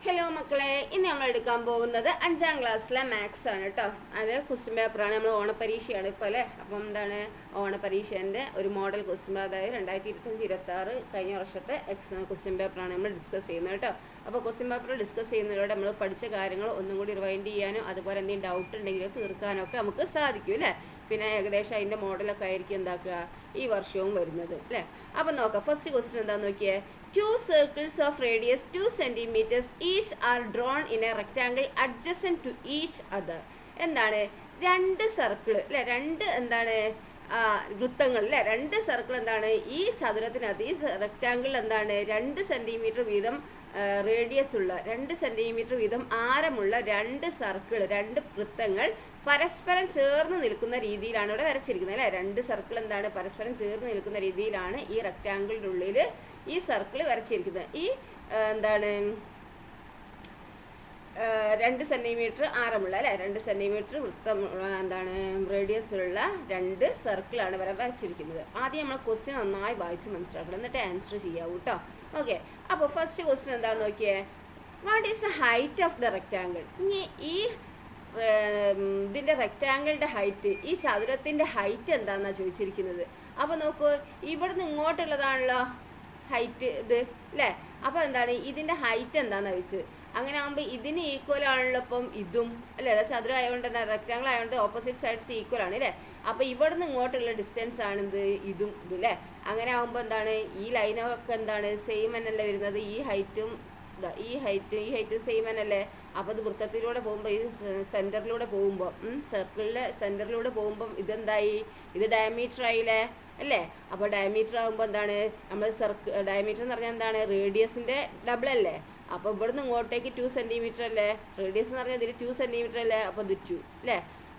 Hello മക്കളെ, ഇന്ന് നമ്മൾ എടുക്കാൻ പോകുന്നത് 5ാം ക്ലാസ്സിലെ മാത്സ് ആണ് കേട്ടോ. അത് ക്വസ്റ്റ്യൻ പേപ്പറാണ്. നമ്മൾ ഓണപ്പരീക്ഷയാണ് ഇപ്പോൾ അല്ലേ. അപ്പം എന്താണ് ഓണപ്പരീക്ഷേൻ്റെ ഒരു മോഡൽ ക്വസ്റ്റ്യൻ, അതായത് 2025-26 കഴിഞ്ഞ വർഷത്തെ ക്വസ്റ്റ്യൻ പേപ്പറാണ് നമ്മൾ ഡിസ്കസ് ചെയ്യുന്നത് കേട്ടോ. അപ്പോൾ ക്വസ്റ്റ്യൻ പേപ്പർ ഡിസ്കസ് ചെയ്യുന്നതിലൂടെ നമ്മൾ പഠിച്ച കാര്യങ്ങൾ ഒന്നും കൂടി റിവൈൻഡ് ചെയ്യാനും അതുപോലെ എന്തെങ്കിലും ഡൗട്ട് ഉണ്ടെങ്കിൽ തീർക്കാനോ ഒക്കെ നമുക്ക് സാധിക്കും അല്ലേ. പിന്നെ ഏകദേശം അതിൻ്റെ മോഡലൊക്കെ ആയിരിക്കും എന്താക്കുക ഈ വർഷവും വരുന്നത് അല്ലേ. അപ്പം നോക്കാം, ഫസ്റ്റ് ക്വസ്റ്റ്യൻ എന്താണെന്ന് നോക്കിയേ. 2 circles of radius 2 centimeters each are drawn in a rectangle adjacent to each other. എന്താണ് രണ്ട് സർക്കിൾ അല്ലെ, രണ്ട് എന്താണ് വൃത്തങ്ങൾ അല്ലെ, രണ്ട് സർക്കിൾ എന്താണ് ഈ ചതുരത്തിനകത്ത് ഈ റെക്റ്റാങ്കിൾ എന്താണ് 2 സെന്റിമീറ്റർ വീതം റേഡിയസ് ഉള്ള 2 സെന്റിമീറ്റർ വീതം ആരമുള്ള രണ്ട് സർക്കിൾ, രണ്ട് വൃത്തങ്ങൾ പരസ്പരം ചേർന്ന് നിൽക്കുന്ന രീതിയിലാണ് ഇവിടെ വരച്ചിരിക്കുന്നത് അല്ലെ. രണ്ട് സർക്കിൾ എന്താണ് പരസ്പരം ചേർന്ന് നിൽക്കുന്ന രീതിയിലാണ് ഈ റെക്റ്റാങ്കിളിൻ്റെ ഉള്ളിൽ ഈ സർക്കിൾ വരച്ചിരിക്കുന്നത്. ഈ എന്താണ് 2 സെന്റിമീറ്റർ ആരമുള്ള അല്ലെ, 2 സെന്റിമീറ്റർ വൃത്തം എന്താണ് റേഡിയസ് ഉള്ള രണ്ട് സർക്കിളാണ് ഇവിടെ വരച്ചിരിക്കുന്നത്. ആദ്യം നമ്മൾ ക്വസ്റ്റ്യൻ നന്നായി വായിച്ച് മനസ്സിലാക്കണം, എന്നിട്ട് ആൻസർ ചെയ്യാവൂ കേട്ടോ. ഓക്കെ, അപ്പോൾ ഫസ്റ്റ് ക്വസ്റ്റ്യൻ എന്താണെന്ന് നോക്കിയേ. What is the height of the rectangle? ഇനി ഈ ഇതിൻ്റെ റെക്റ്റാങ്കിളിൻ്റെ ഹൈറ്റ്, ഈ ചതുരത്തിൻ്റെ ഹൈറ്റ് എന്താണെന്നാണ് ചോദിച്ചിരിക്കുന്നത്. അപ്പോൾ നോക്കൂ, ഇവിടുന്ന് ഇങ്ങോട്ടുള്ളതാണല്ലോ ഹൈറ്റ് ഇത് അല്ലേ. അപ്പോൾ എന്താണ് ഇതിൻ്റെ ഹൈറ്റ് എന്താണെന്ന് ചോദിച്ചത്. അങ്ങനെ ആകുമ്പോൾ ഇതിന് ഈക്വൽ ആണല്ലോ ഇപ്പം ഇതും അല്ലേ. അതായത് ചതുരം ആയതുകൊണ്ട് തന്നെ റെക്റ്റാങ്കിൾ ആയതുകൊണ്ട് ഓപ്പോസിറ്റ് സൈഡ്സ് ഈക്വൽ ആണ് അല്ലേ. അപ്പോൾ ഇവിടുന്ന് ഇങ്ങോട്ടുള്ള ഡിസ്റ്റൻസ് ആണ് ഇത് ഇതും ഇതും അല്ലേ. അങ്ങനെ ആകുമ്പോൾ എന്താണ് ഈ ലൈനൊക്കെ എന്താണ് സെയിം തന്നെയല്ലേ വരുന്നത്. ഈ ഹൈറ്റും ഈ ഹൈറ്റും സെയിം തന്നെയല്ലേ. അപ്പോൾ ഇത് വൃത്തത്തിലൂടെ പോകുമ്പോൾ ഈ സെൻറ്ററിലൂടെ പോകുമ്പോൾ സർക്കിളിലെ സെൻറ്ററിലൂടെ പോകുമ്പം ഇതെന്തായി, ഇത് ഡയമീറ്റർ ആയില്ലേ അല്ലേ. അപ്പോൾ ഡയമീറ്റർ ആകുമ്പോൾ എന്താണ് നമ്മൾ ഡയമീറ്റർ എന്ന് പറഞ്ഞാൽ എന്താണ് റേഡിയസിൻ്റെ ഡബിൾ അല്ലേ. അപ്പോൾ ഇവിടുന്ന് ഇങ്ങോട്ടേക്ക് 2 സെന്റിമീറ്റർ അല്ലേ, റേഡിയസ് എന്ന് പറഞ്ഞാൽ ഇതിൽ 2 സെന്റിമീറ്റർ അല്ലേ. അപ്പോൾ ഇത് 2 അല്ലേ.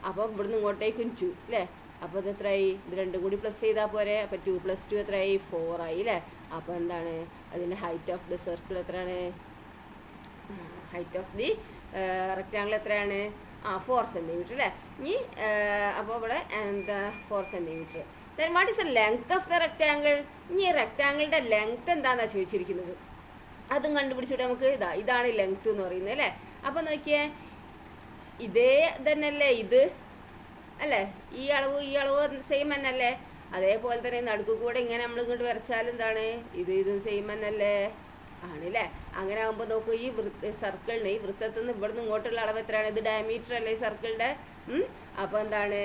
അപ്പോൾ ഇവിടുന്ന് ഇങ്ങോട്ടേക്കും 2 അല്ലേ. അപ്പോൾ ഇത് എത്രയായി, ഇത് രണ്ടും കൂടി പ്ലസ് ചെയ്താൽ പോരെ. അപ്പോൾ 2 + 2 എത്രയായി, 4 ആയി അല്ലേ. അപ്പോൾ എന്താണ് അതിൻ്റെ ഹൈറ്റ് ഓഫ് ദ സർക്കിൾ എത്രയാണ്, ഹൈറ്റ് ഓഫ് ദി റെക്റ്റാങ്കിൾ എത്രയാണ്, 4 സെന്റിമീറ്റർ അല്ലേ. ഇനി അപ്പോൾ ഇവിടെ എന്താ 4 centimetre. Then what is the length of the rectangle? ഇനി റെക്റ്റാങ്കിളിൻ്റെ ലെങ്ത് എന്താണെന്നാണ് ചോദിച്ചിരിക്കുന്നത്. അതും കണ്ടുപിടിച്ചിട്ട് നമുക്ക് ഇതാണ് ലെങ്ത് എന്ന് പറയുന്നത് അല്ലേ. അപ്പോൾ നോക്കിയേ, ഇതേ തന്നെയല്ലേ ഇത് അല്ലേ, ഈ അളവ് സെയിം തന്നെയല്ലേ. അതേപോലെ തന്നെ നടുക്ക് കൂടെ ഇങ്ങനെ നമ്മൾ ഇങ്ങോട്ട് വരച്ചാൽ എന്താണ് ഇതും സെയിം തന്നെയല്ലേ ആണല്ലേ. അങ്ങനെ ആകുമ്പോൾ നോക്കൂ, ഈ സർക്കിളിന് ഈ വൃത്തത്തിൽ നിന്ന് ഇവിടുന്ന് ഇങ്ങോട്ടുള്ള അളവ് എത്രയാണ്, ഇത് ഡയമീറ്റർ അല്ലേ ഈ സർക്കിളിൻ്റെ. അപ്പോൾ എന്താണ്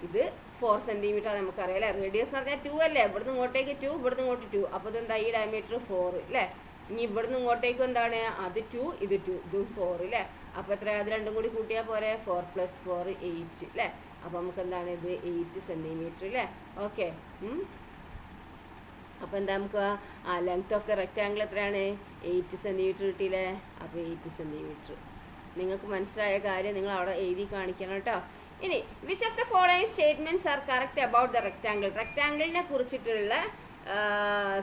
ഇത് 4 സെന്റിമീറ്റർ നമുക്കറിയാം അല്ലേ. റേഡിയസ് എന്ന് പറഞ്ഞാൽ 2 അല്ലേ, ഇവിടുന്ന് ഇങ്ങോട്ടേക്ക് 2, ഇവിടുന്ന് ഇങ്ങോട്ട് 2. അപ്പോൾ ഇതെന്താ ഈ ഡയമീറ്റർ 4 അല്ലേ. ഇനി ഇവിടുന്ന് ഇങ്ങോട്ടേക്കും എന്താണ് അത് 2, ഇത് 2, ഇതും 4 അല്ലേ. അപ്പോൾ എത്ര, അത് രണ്ടും കൂടി കൂട്ടിയാൽ പോരെ, 4 + 4 8 അല്ലേ. അപ്പോൾ നമുക്ക് എന്താണ് ഇത് 8 സെന്റിമീറ്റർ അല്ലേ. ഓക്കെ, അപ്പോൾ എന്താ നമുക്ക് ലെങ്ത് ഓഫ് ദ റെക്റ്റാങ്കിൾ എത്രയാണ്, 8 സെന്റിമീറ്റർ കിട്ടിയില്ലേ. അപ്പോൾ 8 സെന്റിമീറ്റർ. നിങ്ങൾക്ക് മനസ്സിലായ കാര്യം നിങ്ങൾ അവിടെ എഴുതി കാണിക്കണം കേട്ടോ. ഇനി which of the following statements are correct about the rectangle? റെക്റ്റാങ്കിളിനെ കുറിച്ചിട്ടുള്ള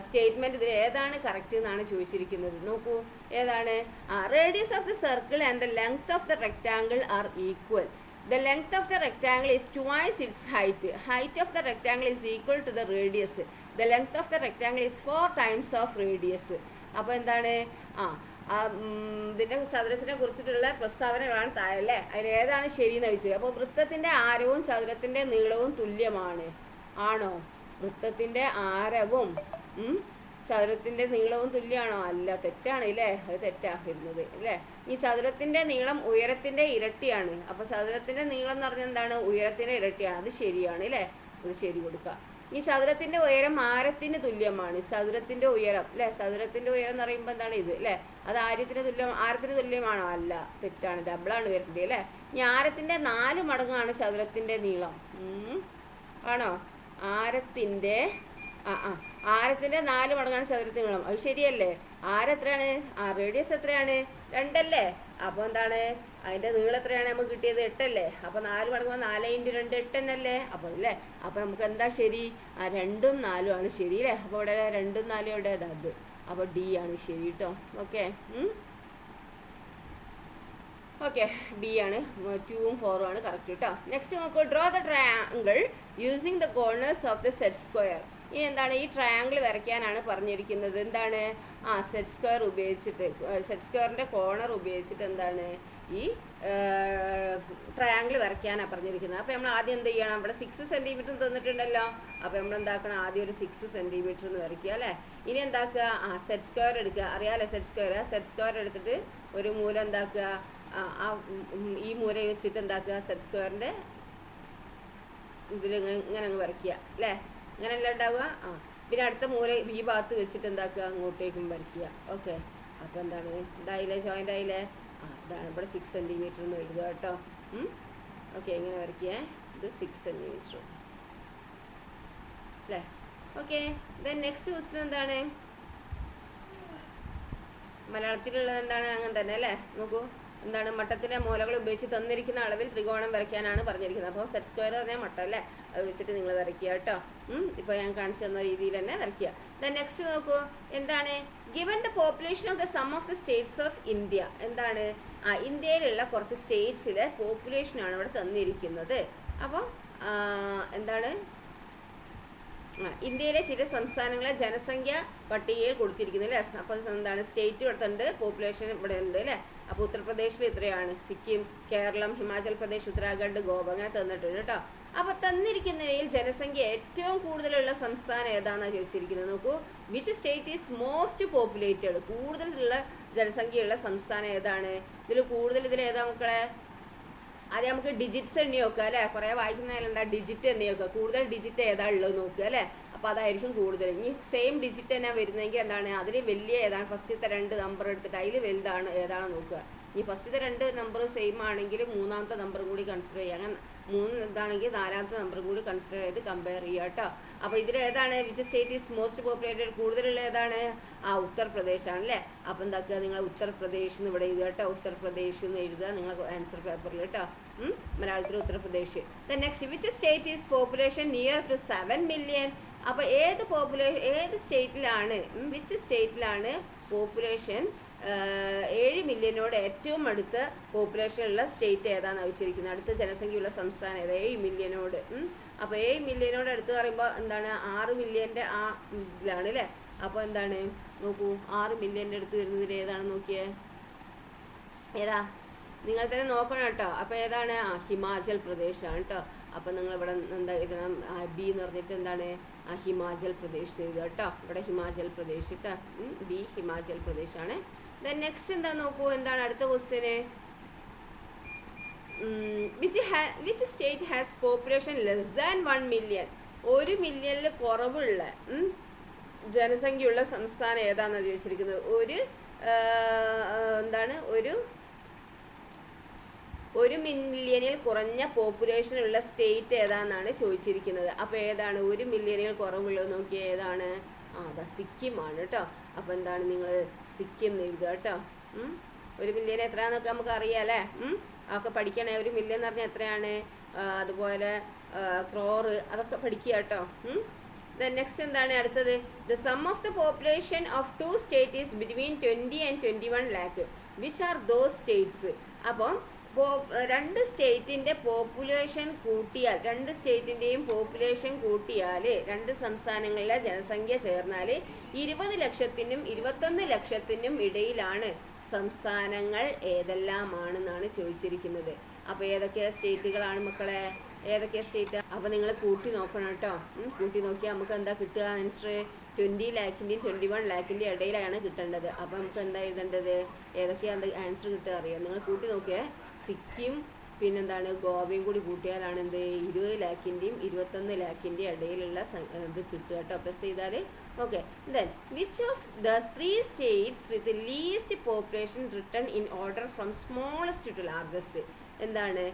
സ്റ്റേറ്റ്മെന്റ് ഇതിൽ ഏതാണ് കറക്റ്റ് എന്നാണ് ചോദിച്ചിരിക്കുന്നത്. നോക്കൂ, ഏതാണ് radius of the circle and the length of the rectangle are equal. The length of the rectangle is twice its height. Height of the rectangle is equal to the radius. The length of the rectangle is 4 times of radius. അപ്പോൾ എന്താണ് ഇതിൻ്റെ ചതുരത്തിനെ കുറിച്ചിട്ടുള്ള പ്രസ്താവനകളാണ് താഴെ അല്ലേ. അതിൽ ഏതാണ് ശരിയെന്ന് ചോദിച്ചത്. അപ്പോൾ വൃത്തത്തിൻ്റെ ആരവും ചതുരത്തിൻ്റെ നീളവും തുല്യമാണ്. ആണോ? വൃത്തത്തിൻ്റെ ആരവും ചതുരത്തിൻ്റെ നീളവും തുല്യമാണോ? അല്ല, തെറ്റാണ് ഇല്ലേ. അത് തെറ്റാ വരുന്നത് അല്ലേ. ഈ ചതുരത്തിൻ്റെ നീളം ഉയരത്തിൻ്റെ ഇരട്ടിയാണ്. അപ്പോൾ ചതുരത്തിൻ്റെ നീളം എന്ന് പറഞ്ഞാൽ എന്താണ്, ഉയരത്തിൻ്റെ ഇരട്ടിയാണ്. അത് ശരിയാണ് ഇല്ലേ, അത് ശരി കൊടുക്കുക. ഈ ചതുരത്തിൻ്റെ ഉയരം ആരത്തിന് തുല്യമാണ്. ചതുരത്തിൻ്റെ ഉയരം അല്ലേ, ചതുരത്തിൻ്റെ ഉയരം എന്ന് പറയുമ്പോൾ എന്താണ് ഇത് അല്ലേ, അത് ആരത്തിന് തുല്യമാണോ? അല്ല, തെറ്റാണ്, ഡബിളാണ് വരുന്നത് അല്ലേ. ഈ ആരത്തിൻ്റെ 4 മടങ്ങാണ് ചതുരത്തിൻ്റെ നീളം. ആണോ? ആരത്തിൻ്റെ 4 മടങ്ങാണ് ചതുരത്തിന് നീളം. അത് ശരിയല്ലേ. ആരെത്രയാണ്, റേഡിയസ് എത്രയാണ്, 2 അല്ലേ. അപ്പോൾ എന്താണ് അതിൻ്റെ നീളം എത്രയാണ് നമുക്ക് കിട്ടിയത്, 8 അല്ലേ. അപ്പോൾ 4 മടങ്ങുമ്പോൾ 4 × 2 8 തന്നെയല്ലേ. അപ്പോൾ അല്ലേ, അപ്പോൾ നമുക്ക് എന്താ ശരി, 2ഉം 4ഉം ആണ് ശരി അല്ലേ. അപ്പോൾ ഇവിടെ 2ഉം 4ഉം ഇവിടെ അത്. അപ്പോൾ ഡി ആണ് ശരി കേട്ടോ. ഓക്കെ, ഓക്കെ, ഡി ആണ്. 2ഉം 4ഉം ആണ് കറക്റ്റ് കേട്ടോ. നെക്സ്റ്റ് നോക്കൂ, draw the triangle using the corners of the set square. ഇനി എന്താണ് ഈ ട്രയാങ്കിൾ വരയ്ക്കാനാണ് പറഞ്ഞിരിക്കുന്നത്. എന്താണ് സെറ്റ് സ്ക്വയർ ഉപയോഗിച്ചിട്ട് സെറ്റ് സ്ക്വയറിന്റെ കോർണർ ഉപയോഗിച്ചിട്ട് എന്താണ് ഈ ട്രയാങ്കിൾ വരയ്ക്കാനാണ് പറഞ്ഞിരിക്കുന്നത്. അപ്പോൾ നമ്മൾ ആദ്യം എന്ത് ചെയ്യണം, ഇവിടെ 6 സെന്റിമീറ്റർ തന്നിട്ടുണ്ടല്ലോ. അപ്പോൾ നമ്മൾ എന്താക്കണം, ആദ്യം ഒരു 6 സെന്റിമീറ്റർ എന്ന് വരയ്ക്കുക അല്ലേ. ഇനി എന്താക്കുക, സെറ്റ് സ്ക്വയർ എടുക്കുക, അറിയാമല്ലേ സെറ്റ് സ്ക്വയർ എടുത്തിട്ട് ഒരു മൂല എന്താക്കുക, ഈ മൂല വെച്ചിട്ട് എന്താക്കുക, സെറ്റ് സ്ക്വയറിന്റെ ഇതിൽ ഇങ്ങനെ അങ്ങ് വരയ്ക്കുക അല്ലേ. ഇങ്ങനെയല്ല ഉണ്ടാവുക. പിന്നെ അടുത്ത മൂല ഈ ഭാഗത്ത് വെച്ചിട്ട് എന്താക്കുക, അങ്ങോട്ടേക്കും വരയ്ക്കുക. ഓക്കെ, അപ്പോൾ എന്താണ് ഇതായില്ലേ, ജോയിൻ്റ് ആയില്ലേ. ഇതാണ് ഇവിടെ 6 സെന്റിമീറ്റർ എന്ന് എഴുതുക കേട്ടോ. ഓക്കെ, ഇങ്ങനെ വരയ്ക്കുക. ഇത് 6 സെന്റിമീറ്റർ അല്ലേ. ഓക്കെ, ദെൻ നെക്സ്റ്റ് ക്വസ്റ്റ്യൻ എന്താണ്, മലയാളത്തിലുള്ളത് എന്താണ്, അങ്ങനെ തന്നെ അല്ലേ. നോക്കൂ, എന്താണ് മട്ടത്തിൻ്റെ മൂലകൾ ഉപയോഗിച്ച് തന്നിരിക്കുന്ന അളവിൽ ത്രികോണം വരയ്ക്കാനാണ് പറഞ്ഞിരിക്കുന്നത്. അപ്പോൾ സെറ്റ് സ്ക്വയർ പറഞ്ഞാൽ മട്ടം അല്ലേ, അത് വെച്ചിട്ട് നിങ്ങൾ വരയ്ക്കുക കേട്ടോ. ഇപ്പോൾ ഞാൻ കാണിച്ചു തന്ന രീതിയിൽ തന്നെ വരയ്ക്കുക. ദെൻ നെക്സ്റ്റ് നോക്കൂ, എന്താണ് given the population of the sum of the States of India. എന്താണ് ഇന്ത്യയിലുള്ള കുറച്ച് സ്റ്റേറ്റ്സിലെ പോപ്പുലേഷനാണ് ഇവിടെ തന്നിരിക്കുന്നത്. അപ്പോൾ എന്താണ് ഇന്ത്യയിലെ ചില സംസ്ഥാനങ്ങളെ ജനസംഖ്യ പട്ടികയിൽ കൊടുത്തിരിക്കുന്നത് അല്ലേ. അപ്പോൾ എന്താണ് സ്റ്റേറ്റ് ഇവിടുത്തെ പോപ്പുലേഷൻ ഇവിടെ ഉണ്ട് അല്ലേ. അപ്പോൾ ഉത്തർപ്രദേശിൽ ഇത്രയാണ്, സിക്കിം, കേരളം, ഹിമാചൽ പ്രദേശ്, ഉത്തരാഖണ്ഡ്, ഗോവ അങ്ങനെ തന്നിട്ടുണ്ട് കേട്ടോ. അപ്പോൾ തന്നിരിക്കുന്നവയിൽ ജനസംഖ്യ ഏറ്റവും കൂടുതലുള്ള സംസ്ഥാനം ഏതാണെന്നാണ് ചോദിച്ചിരിക്കുന്നത്. നോക്കൂ, which state is most populated, കൂടുതലുള്ള ജനസംഖ്യയുള്ള സംസ്ഥാനം ഏതാണ്. ഇതിൽ ഏതാ മക്കളെ, ആദ്യം നമുക്ക് ഡിജിറ്റ്സ് എണ്ണി നോക്കുക അല്ലേ. കുറേ വായിക്കുന്നതിൽ എന്താ ഡിജിറ്റ് എണ്ണി നോക്കുക, കൂടുതൽ ഡിജിറ്റ് ഏതാ ഉള്ളത് നോക്കുക അല്ലേ. അപ്പോൾ അതായിരിക്കും കൂടുതൽ. ഇനി സെയിം ഡിജിറ്റ് തന്നെ വരുന്നെങ്കിൽ എന്താണ്, അതിൽ വലിയ ഏതാണ്, ഫസ്റ്റത്തെ 2 നമ്പർ എടുത്തിട്ട് അതിൽ വലുതാണ് ഏതാണെന്ന് നോക്കുക. ഇനി ഫസ്റ്റത്തെ 2 നമ്പർ സെയിം ആണെങ്കിൽ മൂന്നാമത്തെ നമ്പറും കൂടി കൺസിഡർ ചെയ്യുക. അങ്ങനെ 3 ഇതാണെങ്കിൽ 4ാമത്തെ നമ്പർ കൂടി കൺസിഡർ ചെയ്ത് കമ്പയർ ചെയ്യുക കേട്ടോ. അപ്പോൾ ഇതിൽ ഏതാണ് which state is most populated, കൂടുതലുള്ള ഏതാണ്, ഉത്തർപ്രദേശ് ആണല്ലേ. അപ്പോൾ എന്താക്കുക, നിങ്ങൾ ഉത്തർപ്രദേശ് എന്ന് ഇവിടെ എഴുതുക കേട്ടോ. ഉത്തർപ്രദേശ് എന്ന് എഴുതുക നിങ്ങൾ ആൻസർ പേപ്പറിൽ കേട്ടോ. മലയാളത്തിൽ Uttar Pradesh. The next, which state is population near to 7 million. അപ്പോൾ ഏത് സ്റ്റേറ്റിലാണ്, വിച്ച് സ്റ്റേറ്റിലാണ് പോപ്പുലേഷൻ 7 മില്യനോട് ഏറ്റവും അടുത്ത പോപ്പുലേഷനുള്ള സ്റ്റേറ്റ് ഏതാണെന്ന് ചോദിച്ചിരിക്കുന്നത്. അടുത്ത ജനസംഖ്യയുള്ള സംസ്ഥാനം ഏതാ 7 മില്യനോട്. അപ്പോൾ 7 മില്യനോട് അടുത്ത് പറയുമ്പോൾ എന്താണ് 6 മില്യൻ്റെ ആ ഇതിലാണ് അല്ലേ. അപ്പോൾ എന്താണ് നോക്കൂ, 6 മില്യൻ്റെ അടുത്ത് വരുന്നതിൽ ഏതാണെന്ന് നോക്കിയേ, ഏതാ നിങ്ങൾ തന്നെ നോക്കണം കേട്ടോ. അപ്പോൾ ഏതാണ്, ഹിമാചൽ പ്രദേശാണ് കേട്ടോ. അപ്പം നിങ്ങൾ ഇവിടെ എന്താ എഴുതണം, ബി എന്ന് പറഞ്ഞിട്ട് എന്താണ് ഹിമാചൽ പ്രദേശ് എഴുതുക കേട്ടോ. ഇവിടെ ഹിമാചൽ പ്രദേശ് കേട്ടോ, ബി ഹിമാചൽ പ്രദേശാണ്. ദെൻ നെക്സ്റ്റ് എന്താ നോക്കൂ, എന്താണ് അടുത്ത question, which state has population less than 1 million. 1 മില്യണിൽ കുറവുള്ള ജനസംഖ്യയുള്ള സംസ്ഥാനം ഏതാണെന്നാണ് ചോദിച്ചിരിക്കുന്നത്. ഒരു മില്യണിൽ കുറഞ്ഞ പോപ്പുലേഷൻ ഉള്ള സ്റ്റേറ്റ് ഏതാണെന്നാണ് ചോദിച്ചിരിക്കുന്നത്. അപ്പോൾ ഏതാണ് 1 മില്യണിൽ കുറവുള്ളത് നോക്കിയാൽ ഏതാണ്, അതാ സിക്കിമാണ് കേട്ടോ. അപ്പോൾ എന്താണ് നിങ്ങൾ സിക്കിം എന്ന് എഴുതുക കേട്ടോ. 1 മില്യൺ എത്രയാണെന്നൊക്കെ നമുക്ക് അറിയാം അല്ലേ. അതൊക്കെ പഠിക്കണേ. 1 മില്യൺ എന്ന് പറഞ്ഞാൽ എത്രയാണ്, അതുപോലെ ക്രോറ് അതൊക്കെ പഠിക്കുക കേട്ടോ. ദെൻ നെക്സ്റ്റ് എന്താണ് അടുത്തത്, the sum of the population of 2 state is between 20 and 21 lakh. Which are those States. അപ്പം 2 സ്റ്റേറ്റിൻ്റെ പോപ്പുലേഷൻ കൂട്ടിയാൽ, 2 സ്റ്റേറ്റിൻ്റെയും പോപ്പുലേഷൻ കൂട്ടിയാൽ 2 സംസ്ഥാനങ്ങളിലെ ജനസംഖ്യ ചേർന്നാൽ 20 ലക്ഷത്തിനും 21 ലക്ഷത്തിനും ഇടയിലാണ് സംസ്ഥാനങ്ങൾ ഏതെല്ലാമാണെന്നാണ് ചോദിച്ചിരിക്കുന്നത്. അപ്പോൾ ഏതൊക്കെ സ്റ്റേറ്റുകളാണ് മക്കളെ, ഏതൊക്കെ സ്റ്റേറ്റ്. അപ്പോൾ നിങ്ങൾ കൂട്ടി നോക്കണം കേട്ടോ. കൂട്ടി നോക്കിയാൽ നമുക്ക് എന്താ കിട്ടുക ആൻസർ, 20 ലാഖിൻ്റെയും 21 ലാഖിൻ്റെയും ഇടയിലാണ് കിട്ടേണ്ടത്. അപ്പോൾ നമുക്ക് എന്താ എഴുതേണ്ടത്, ഏതൊക്കെയാണ് ആൻസർ കിട്ടുക അറിയാം. നിങ്ങൾ കൂട്ടി നോക്കിയേ, സിക്കിം പിന്നെന്താണ് ഗോവയും കൂടി കൂട്ടിയാലാണ് എന്ത് 20 ലാഖിൻ്റെയും 21 ലാഖിൻ്റെയും ഇടയിലുള്ള ഇത് കിട്ടുക കേട്ടോ. പ്ലസ് ചെയ്താൽ okay. Then which of the 3 states with least population written in order from smallest to largest. എന്താണ്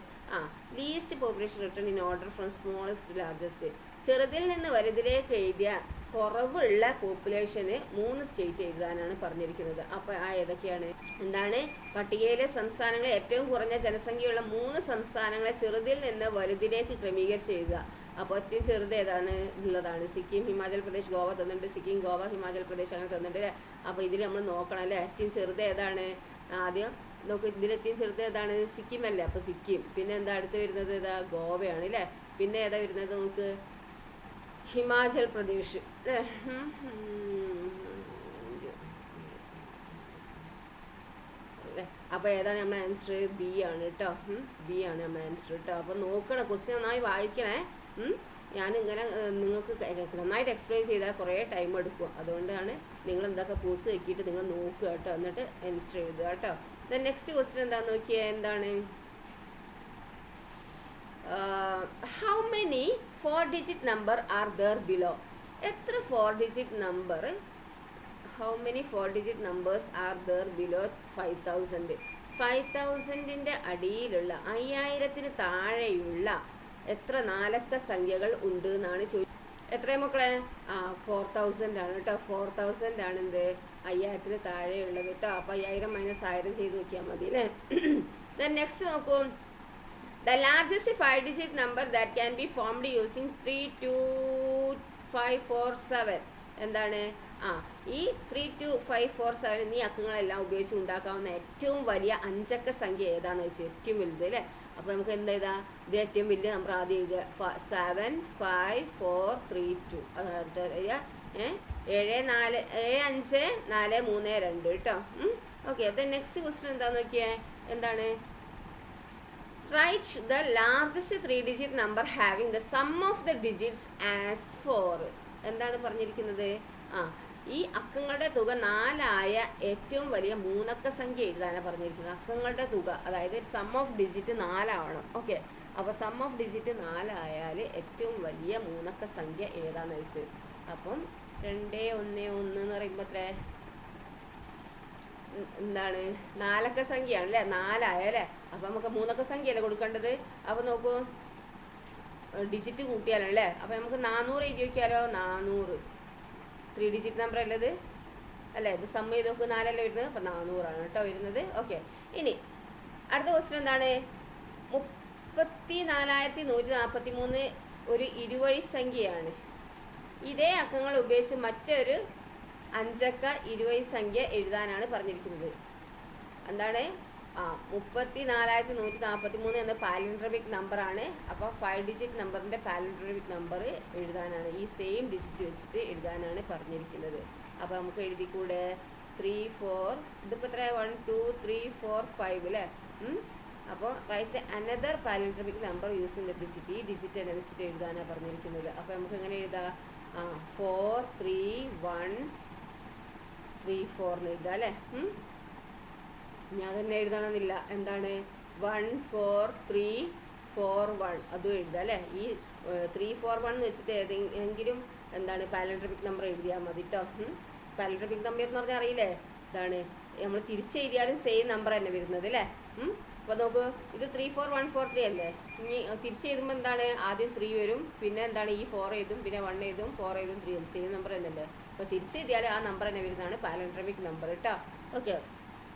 least population written in order from smallest to largest. ചെറുതിൽ നിന്ന് വലുതിലേക്ക് എഴുതിയ കുറവുള്ള പോപ്പുലേഷന് 3 സ്റ്റേറ്റ് എഴുതാനാണ് പറഞ്ഞിരിക്കുന്നത്. അപ്പോൾ ഏതൊക്കെയാണ്, എന്താണ് പട്ടികയിലെ സംസ്ഥാനങ്ങളെ ഏറ്റവും കുറഞ്ഞ ജനസംഖ്യയുള്ള 3 സംസ്ഥാനങ്ങളെ ചെറുതിൽ നിന്ന് വലുതിലേക്ക് ക്രമീകരിച്ച് എഴുതുക. അപ്പോൾ ഏറ്റവും ചെറുത് ഏതാണ് ഉള്ളതാണ് സിക്കിം, ഹിമാചൽ പ്രദേശ്, ഗോവ തന്നിട്ടുണ്ട്. സിക്കിം, ഗോവ, ഹിമാചൽ പ്രദേശ് അങ്ങനെ തന്നിട്ടുണ്ട്. അപ്പോൾ ഇതിൽ നമ്മൾ നോക്കണം അല്ലേ, ഏറ്റവും ചെറുത് ഏതാണ്. ആദ്യം നോക്ക്, ഇതിലെത്തിയും ചെറുത് ഏതാണ്, സിക്കിം അല്ലേ. അപ്പോൾ സിക്കിം. പിന്നെ എന്താ അടുത്ത് വരുന്നത്, ഏതാ ഗോവയാണ് അല്ലേ. പിന്നെ ഏതാ വരുന്നത് നോക്ക്, ഹിമാചൽ പ്രദേശ് അല്ലേ? അപ്പോൾ ഏതാണ് നമ്മുടെ ആൻസർ? ബി ആണ് കേട്ടോ. ബി ആണ് നമ്മുടെ ആൻസർ കേട്ടോ. അപ്പോൾ നോക്കണം, ക്വസ്റ്റ്യൻ നന്നായി വായിക്കണേ. ഞാനിങ്ങനെ നിങ്ങൾക്ക് നന്നായിട്ട് എക്സ്പ്ലെയിൻ ചെയ്താൽ കുറേ ടൈം എടുക്കും. അതുകൊണ്ടാണ് നിങ്ങൾ എന്തൊക്കെ പോസ് വെക്കിയിട്ട് നിങ്ങൾ നോക്കുക കേട്ടോ, എന്നിട്ട് ആൻസർ എഴുതുക കേട്ടോ. ദെൻ നെക്സ്റ്റ് ക്വസ്റ്റ്യൻ എന്താണെന്ന് നോക്കിയാൽ എന്താണ്? How many 4-digit number are there below? എത്ര 4-digit number, how many 4-digit numbers are there below 5000? 5000ന്റെ അടിയിലുള്ള 5000ന് താഴെയുള്ള എത്ര നാലക്ക സംഖ്യകൾ ഉണ്ട് എന്നാണ് ചോദിച്ചത്. എത്രയും മക്കളെ? 4000 ആണ് കേട്ടോ. 4000 ആണ് എന്ത്? 5000ന് താഴെയുള്ളത് കേട്ടോ. അപ്പോൾ 5000 - 1000 ചെയ്ത് നോക്കിയാൽ മതി അല്ലേ? ദെൻ നെക്സ്റ്റ് നോക്കൂ. The largest 5-digit number that can be formed using 3, 2, 5, 4, 7 എന്താണ്? ഈ 3, 2, 5, 4, 7 എന്നീ അക്കങ്ങളെല്ലാം ഉപയോഗിച്ച് ഉണ്ടാക്കാവുന്ന ഏറ്റവും വലിയ 5 അക്ക സംഖ്യ ഏതാണെന്ന് വെച്ചാൽ ഏറ്റവും വലുത് അല്ലേ? അപ്പോൾ നമുക്ക് എന്താ ചെയ്താൽ ഇത് ഏറ്റവും വലിയ നമ്പർ ആദ്യം എഴുതുക. 7, 5, 4, 3, 2 അടുത്ത 7, 4, 5, 4, 3, 2 കേട്ടോ. ഓക്കെ. അത് നെക്സ്റ്റ് ക്വസ്റ്റ്യൻ എന്താന്ന് നോക്കിയേ. എന്താണ്? Write the largest 3-digit number having the sum of the digits as 4. എന്താണ് പറഞ്ഞിരിക്കുന്നത്? ഈ അക്കങ്ങളുടെ തുക 4 ആയ ഏറ്റവും വലിയ 3 അക്ക സംഖ്യ എഴുതാനാണ് പറഞ്ഞിരിക്കുന്നത്. അക്കങ്ങളുടെ തുക, അതായത് സം ഓഫ് ഡിജിറ്റ് 4 ആവണം. ഓക്കെ. അപ്പോൾ സം ഓഫ് ഡിജിറ്റ് 4 ആയാൽ ഏറ്റവും വലിയ 3 അക്ക സംഖ്യ ഏതാണെന്ന് വെച്ച്. അപ്പം 2, 1, 1 എന്ന് പറയുമ്പോൾ എത്ര? എന്താണ്? 4 അക്ക സംഖ്യയാണ് അല്ലേ? 4 ആയല്ലേ? അപ്പം നമുക്ക് 3 അക്ക സംഖ്യയല്ലേ കൊടുക്കേണ്ടത്. അപ്പോൾ നോക്കൂ, ഡിജിറ്റ് കൂട്ടിയാലല്ലേ? അപ്പം നമുക്ക് 400 എഴുതി വയ്ക്കാലോ. 400 3-digit നമ്പർ അല്ലത് അല്ലേ? ഇത് സം ചെയ്ത് നോക്ക്. 4 അല്ലേ വരുന്നത്? അപ്പം 400 ആണ് കേട്ടോ വരുന്നത്. ഓക്കെ. ഇനി അടുത്ത ക്വസ്റ്റ്യൻ എന്താണ്? 34,143 ഒരു ഇരുവഴി സംഖ്യയാണ്. ഇതേ അക്കങ്ങൾ ഉപയോഗിച്ച് മറ്റൊരു 5 അക്ക ഇരുവഴി സംഖ്യ എഴുതാനാണ് പറഞ്ഞിരിക്കുന്നത്. എന്താണ്? 34,143 എന്ന പാലിൻഡ്രമിക് നമ്പറാണ്. അപ്പോൾ 5-digit നമ്പറിൻ്റെ പാലിൻഡ്രമിക് നമ്പർ എഴുതാനാണ്, ഈ സെയിം ഡിജിറ്റ് വെച്ചിട്ട് എഴുതാനാണ് പറഞ്ഞിരിക്കുന്നത്. അപ്പോൾ നമുക്ക് എഴുതിക്കൂടെ? 3, 4 ഇതിപ്പോൾ എത്ര? 1, 2, 3, 4, 5 അല്ലേ? അപ്പോൾ write another palindromic number using the digit. ഈ ഡിജിറ്റ് തന്നെ വെച്ചിട്ട് എഴുതാനാണ് പറഞ്ഞിരിക്കുന്നത്. അപ്പോൾ നമുക്ക് എങ്ങനെ എഴുതാം? 4, 3, 1, 3, 4 എന്ന് എഴുതാം അല്ലേ? ഞാൻ തന്നെ എഴുതണമെന്നില്ല. എന്താണ്? 1, 4, 3, 4, 1 അതും എഴുതാം അല്ലേ? ഈ 3, 4, 1 എന്ന് വെച്ചിട്ട് ഏതെങ്കിലും എന്താണ് പാലിൻഡ്രമിക് നമ്പർ എഴുതിയാൽ മതി കേട്ടോ. പാലിൻഡ്രമിക് നമ്പർ എന്ന് പറഞ്ഞാൽ അറിയില്ലേ? ഇതാണ് നമ്മൾ തിരിച്ചെഴുതിയാലും സെയിം നമ്പർ തന്നെ വരുന്നത് അല്ലേ? അപ്പോൾ നോക്ക്, ഇത് 3, 4, 1, 4, 3 അല്ലേ? ഇനി തിരിച്ചെഴുതുമ്പോൾ എന്താണ്? ആദ്യം 3 വരും, പിന്നെ എന്താണ്? ഈ 4 എഴുതും, പിന്നെ 1 എഴുതും, 4 എഴുതും, 3 എഴുതും, സെയിം നമ്പർ തന്നെയല്ലേ? അപ്പോൾ തിരിച്ചെഴുതിയാൽ ആ നമ്പർ തന്നെ വരുന്നതാണ് പാലിൻഡ്രമിക് നമ്പർ കേട്ടോ. Okay.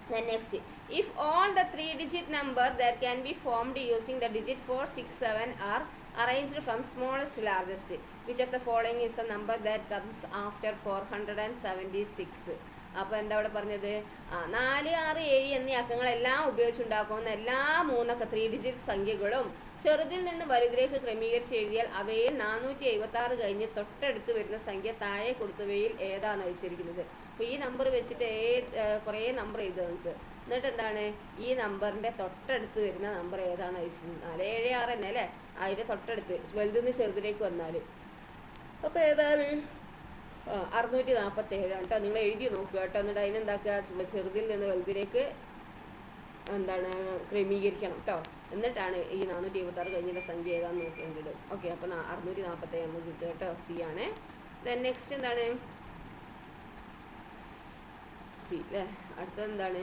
Then next, if all the 3-digit number that can be formed using the digit 4, 6, 7 are arranged from smallest to largest, which of the following is the number that comes after 476? അപ്പോൾ എന്താ ഇവിടെ പറഞ്ഞത്? 4, 6, 7 എന്നീ അക്കങ്ങളെല്ലാം ഉപയോഗിച്ചുണ്ടാക്കുന്ന എല്ലാ 3 അക്ക 3-digit സംഖ്യകളും ചെറുതിൽ നിന്ന് വലുതിലേക്ക് ക്രമീകരിച്ച് എഴുതിയാൽ അവയിൽ 476 കഴിഞ്ഞ് തൊട്ടടുത്ത് വരുന്ന സംഖ്യ താഴെ കൊടുത്തവയിൽ ഏതാണ് വെച്ചിരിക്കുന്നത്. അപ്പോൾ ഈ നമ്പർ വെച്ചിട്ട് കുറേ നമ്പർ എഴുതുക നിങ്ങൾക്ക്. എന്നിട്ട് എന്താണ്? ഈ നമ്പറിൻ്റെ തൊട്ടടുത്ത് വരുന്ന നമ്പർ ഏതാണെന്ന് ചോദിച്ചത്? 4, 7, 6 തന്നെ അല്ലേ? അതിൻ്റെ തൊട്ടടുത്ത് വലുതിൽ നിന്ന് ചെറുതിലേക്ക് വന്നാൽ അപ്പോൾ ഏതാണ്? 647 കേട്ടോ. നിങ്ങൾ എഴുതി നോക്കുക കേട്ടോ. എന്നിട്ട് അതിനെന്താക്കുക? ചെറുതിൽ നിന്ന് വലുതിലേക്ക് എന്താണ് ക്രമീകരിക്കണം കേട്ടോ. എന്നിട്ടാണ് ഈ 476 കഴിഞ്ഞുള്ള സംഖ്യ ഏതാണെന്ന് നോക്കേണ്ടത്. ഓക്കെ. അപ്പോൾ 647 നമുക്ക് കിട്ടുക കേട്ടോ. സി ആണ്. ദെൻ നെക്സ്റ്റ് എന്താണ്? സി അല്ലേ? അടുത്തത് എന്താണ്?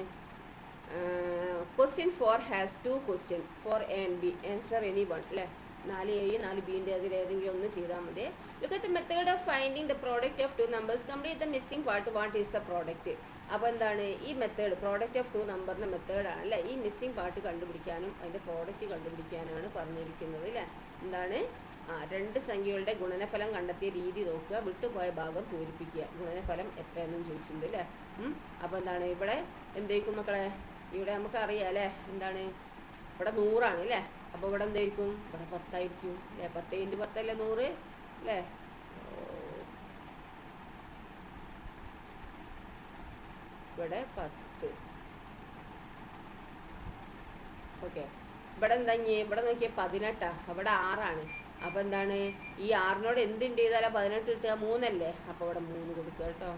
Question 4 has 2 question for A and B. Answer any one അല്ലേ? 4A 4Bൻ്റെ അതിൽ ഏതെങ്കിലും ഒന്ന് ചെയ്താൽ മതി. Look at the method of finding the product of 2 numbers. Complete the missing part. What is the product? അപ്പോൾ എന്താണ് ഈ മെത്തേഡ്? പ്രോഡക്റ്റ് ഓഫ് 2 നമ്പറിൻ്റെ മെത്തേഡാണ് അല്ലേ? ഈ മിസ്സിംഗ് പാർട്ട് കണ്ടുപിടിക്കാനും അതിൻ്റെ പ്രോഡക്റ്റ് കണ്ടുപിടിക്കാനാണ് പറഞ്ഞിരിക്കുന്നത് അല്ലേ? എന്താണ്? 2 സംഖ്യകളുടെ ഗുണനഫലം കണ്ടെത്തിയ രീതി നോക്കുക, വിട്ടുപോയ ഭാഗം പൂരിപ്പിക്കുക. ഗുണനഫലം എത്രയെന്നും ചോദിച്ചിട്ടുണ്ട് അല്ലേ? അപ്പോൾ എന്താണ് ഇവിടെ എന്തായിരിക്കും മക്കളെ? ഇവിടെ നമുക്കറിയാം അല്ലേ? എന്താണ്? ഇവിടെ 100 ആണ് അല്ലേ? അപ്പോൾ ഇവിടെ എന്തായിരിക്കും? ഇവിടെ 10 ആയിരിക്കും അല്ലേ? 10 × 10 അല്ലേ 100 അല്ലേ? ഇവിടെ 10. ഓക്കെ, ഇവിടെ എന്താ ഇവിടെ നോക്കിയാൽ 18, അവിടെ 6. അപ്പോൾ എന്താണ് ഈ 6നോട് എന്തുണ്ട് ചെയ്താലാ 18 കിട്ടുക? 3 അല്ലേ? അപ്പോൾ ഇവിടെ 3 കൊടുക്കുക കേട്ടോ.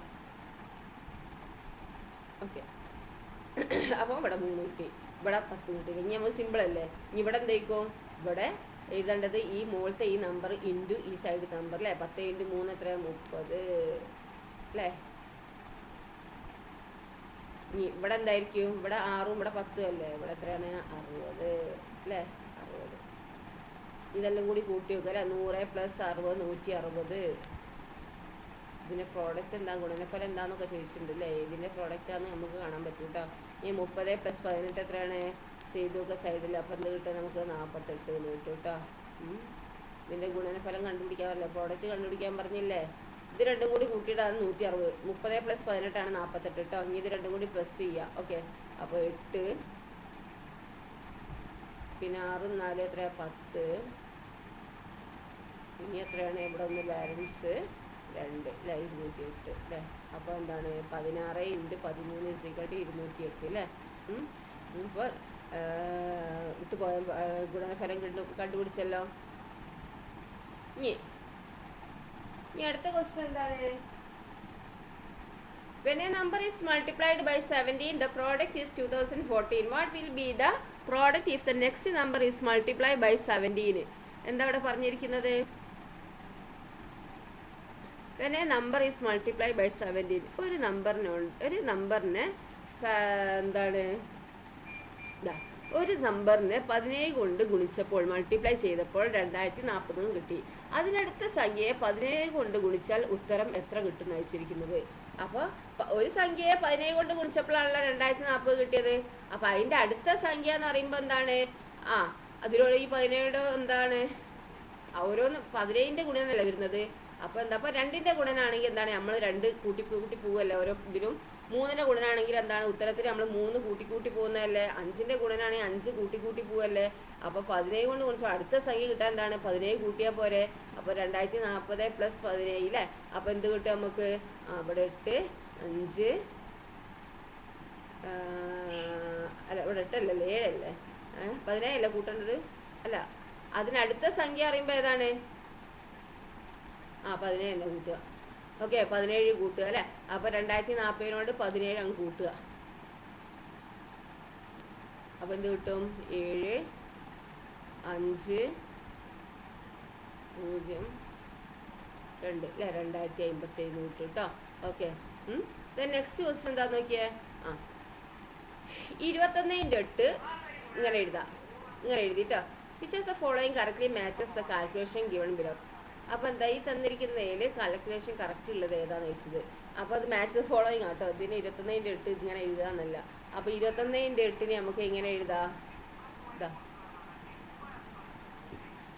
ഓക്കെ, അപ്പോൾ ഇവിടെ 3 കിട്ടി, ഇവിടെ 10 കിട്ടി. ഇനി നമ്മൾ സിമ്പിൾ അല്ലേ? ഇനി ഇവിടെ എന്തായിരിക്കും? ഇവിടെ എഴുതേണ്ടത് ഈ മുകളിലത്തെ ഈ നമ്പർ ഇൻറ്റു ഈ സൈഡ് നമ്പർ അല്ലേ? 10 × 3 എത്രയാണ്? 30 അല്ലേ? ഇനി ഇവിടെ എന്തായിരിക്കും? ഇവിടെ 6ഉം ഇവിടെ 10 അല്ലേ? ഇവിടെ എത്രയാണ്? 60 അല്ലേ? 60. ഇതെല്ലാം കൂടി കൂട്ടി വെക്കുക അല്ലേ? 100 + 60 160. ഇതിൻ്റെ പ്രോഡക്റ്റ് എന്താ, ഗുണനഫലം എന്താണെന്നൊക്കെ ചോദിച്ചിട്ടുണ്ട് അല്ലേ? ഇതിൻ്റെ പ്രോഡക്റ്റാന്ന് നമുക്ക് കാണാൻ പറ്റും കേട്ടോ. ഈ 30 + 18 എത്രയാണ്? ചെയ്തു നോക്കുക സൈഡിൽ. അപ്പം എന്ത് കിട്ടും നമുക്ക്? 48 എന്ന് കിട്ടും കേട്ടോ. ഇതിൻ്റെ ഗുണനഫലം കണ്ടുപിടിക്കാമല്ലോ, പ്രോഡക്റ്റ് കണ്ടുപിടിക്കാൻ പറഞ്ഞില്ലേ? ഇത് രണ്ടും കൂടി കൂട്ടിയിട്ടാണ് 160. 30 + 18 ആണ് 48 കേട്ടോ. ഇനി ഇത് രണ്ടും കൂടി പ്ലസ് ചെയ്യുക. ഓക്കെ, അപ്പോൾ 8 പിന്നെ 6 4 എത്രയാണ്? 10. ഇനി എത്രയാണ് ഇവിടെ ഒന്ന് ബാലൻസ്? 2 അല്ലേ? 208 അല്ലേ? അപ്പോൾ എന്താണ്? 16 × 13 = 208 അല്ലേ? ഇപ്പോൾ വിട്ടുപോയ ഗുണനഫലം കണ്ടുപിടിച്ചല്ലോ. ഇനി അടുത്ത ക്വസ്റ്റ്യൻ എന്താണ്? When a number is multiplied by 17, the product is 2014. What will be the product if the next number is multiplied by 17? എന്താ ഇവിടെ പറഞ്ഞിരിക്കുന്നത്? When a number is multiplied by 17, ഒരു നമ്പറിനെ എന്താണ് ഒരു നമ്പറിനെ 17 കൊണ്ട് ഗുണിച്ചപ്പോൾ മൾട്ടിപ്ലൈ ചെയ്തപ്പോൾ 2040 കിട്ടി. അതിനടുത്ത സംഖ്യയെ 17 കൊണ്ട് ഗുണിച്ചാൽ ഉത്തരം എത്ര കിട്ടും അയച്ചിരിക്കുന്നത്? അപ്പോൾ ഒരു സംഖ്യയെ 17 കൊണ്ട് ഗുണിച്ചപ്പോഴാണല്ലോ 2040 കിട്ടിയത്. അപ്പോൾ അതിൻ്റെ അടുത്ത സംഖ്യ എന്ന് പറയുമ്പോൾ എന്താണ്? അതിലൂടെ ഈ 17 എന്താണ്? ഓരോന്ന് 17ൻ്റെ ഗുണനല്ല വരുന്നത്. അപ്പോൾ എന്താ? അപ്പോൾ 2ൻ്റെ ഗുണനാണെങ്കിൽ എന്താണ്? നമ്മൾ 2 കൂട്ടി പോവല്ലേ ഓരോ ഇതിലും. 3ൻ്റെ ഗുണനാണെങ്കിൽ എന്താണ്? ഉത്തരത്തിൽ നമ്മൾ 3 കൂട്ടി പോകുന്നതല്ലേ? 5ൻ്റെ ഗുണനാണെങ്കിൽ 5 കൂട്ടി പോവല്ലേ? അപ്പോൾ 17 കൊണ്ട് ഗുണിച്ചാൽ അടുത്ത സംഖ്യ കിട്ടാൻ എന്താണ്? 17 കൂട്ടിയാൽ പോരെ? അപ്പോൾ 2040 + 17 അല്ലേ? അപ്പോൾ എന്ത് കിട്ടും നമുക്ക്? ഇവിടെ 8 5 അല്ല, ഇവിടെ 8 അല്ലല്ലേ? 7 അല്ലേ? 17 അല്ലേ കൂട്ടേണ്ടത്? അല്ല, അതിനടുത്ത സംഖ്യ അറിയുമ്പോൾ ഏതാണ്? 17 തന്നെ കൂട്ടുക. ഓക്കെ, 17 കൂട്ടുക അല്ലേ? അപ്പോൾ 2040 17 അങ്ങ് കൂട്ടുക. അപ്പോൾ എന്ത് കിട്ടും? 7 5 0 2 അല്ലേ? 2057 കിട്ടും കേട്ടോ. ഓക്കെ, നെക്സ്റ്റ് ക്വസ്റ്റ്യൻ എന്താന്ന് നോക്കിയേ? 21 × 8 ഇങ്ങനെ എഴുതാം. ഇങ്ങനെ എഴുതിട്ടോ. Which of the following correctly matches the calculation given below. അപ്പോൾ എന്താ ഈ തന്നിരിക്കുന്നതിൽ കാൽക്കുലേഷൻ കറക്റ്റ് ഉള്ളത് ഏതാണെന്ന് ചോദിച്ചത്. അപ്പോൾ അത് മാച്ച് ദ ഫോളോയിങ് ആട്ടോ. ഇതിന് 21 × 8 ഇങ്ങനെ എഴുതാന്നല്ല. അപ്പോൾ 21 × 8 നമുക്ക് എങ്ങനെ എഴുതാം? ഇതാ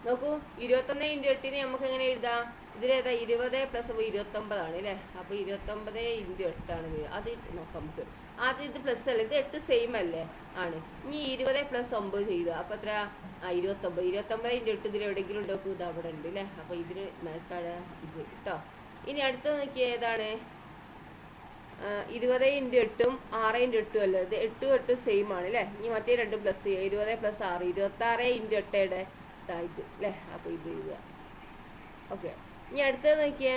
നോക്കൂ, 21 × 8 നമുക്ക് എങ്ങനെ എഴുതാം? ഇതിലേതാ? 20 + 29 ആണ് അല്ലേ? അപ്പോൾ 29 × 8 ആണ്. അത് നോക്കാം നമുക്ക്. ആദ്യം ഇത് പ്ലസ് അല്ലേ? ഇത് 8 സെയിം അല്ലേ? ആണ്. ഇനി 20 + 9 ചെയ്തു. അപ്പോൾ എത്ര? 29. 29 × 8 ഇതിൽ എവിടെയെങ്കിലും ഉണ്ടോ? ഇത് അവിടെ ഉണ്ട് അല്ലേ? അപ്പോൾ ഇതിന് മാച്ചാണ് ഇത് കേട്ടോ. ഇനി അടുത്ത നോക്കിയാൽ ഏതാണ്? 20 × 8ഉം 6 × 8ഉം അല്ലേ? ഇത് 8 8 സെയിം ആണ് അല്ലേ? ഇനി മറ്റേ രണ്ടും പ്ലസ് ചെയ്യുക. 20 + 6 26 × 8യുടെ ഇത് അല്ലേ? അപ്പോൾ ഇത് എഴുതുക. ഓക്കെ, ഇനി അടുത്തത് നോക്കിയേ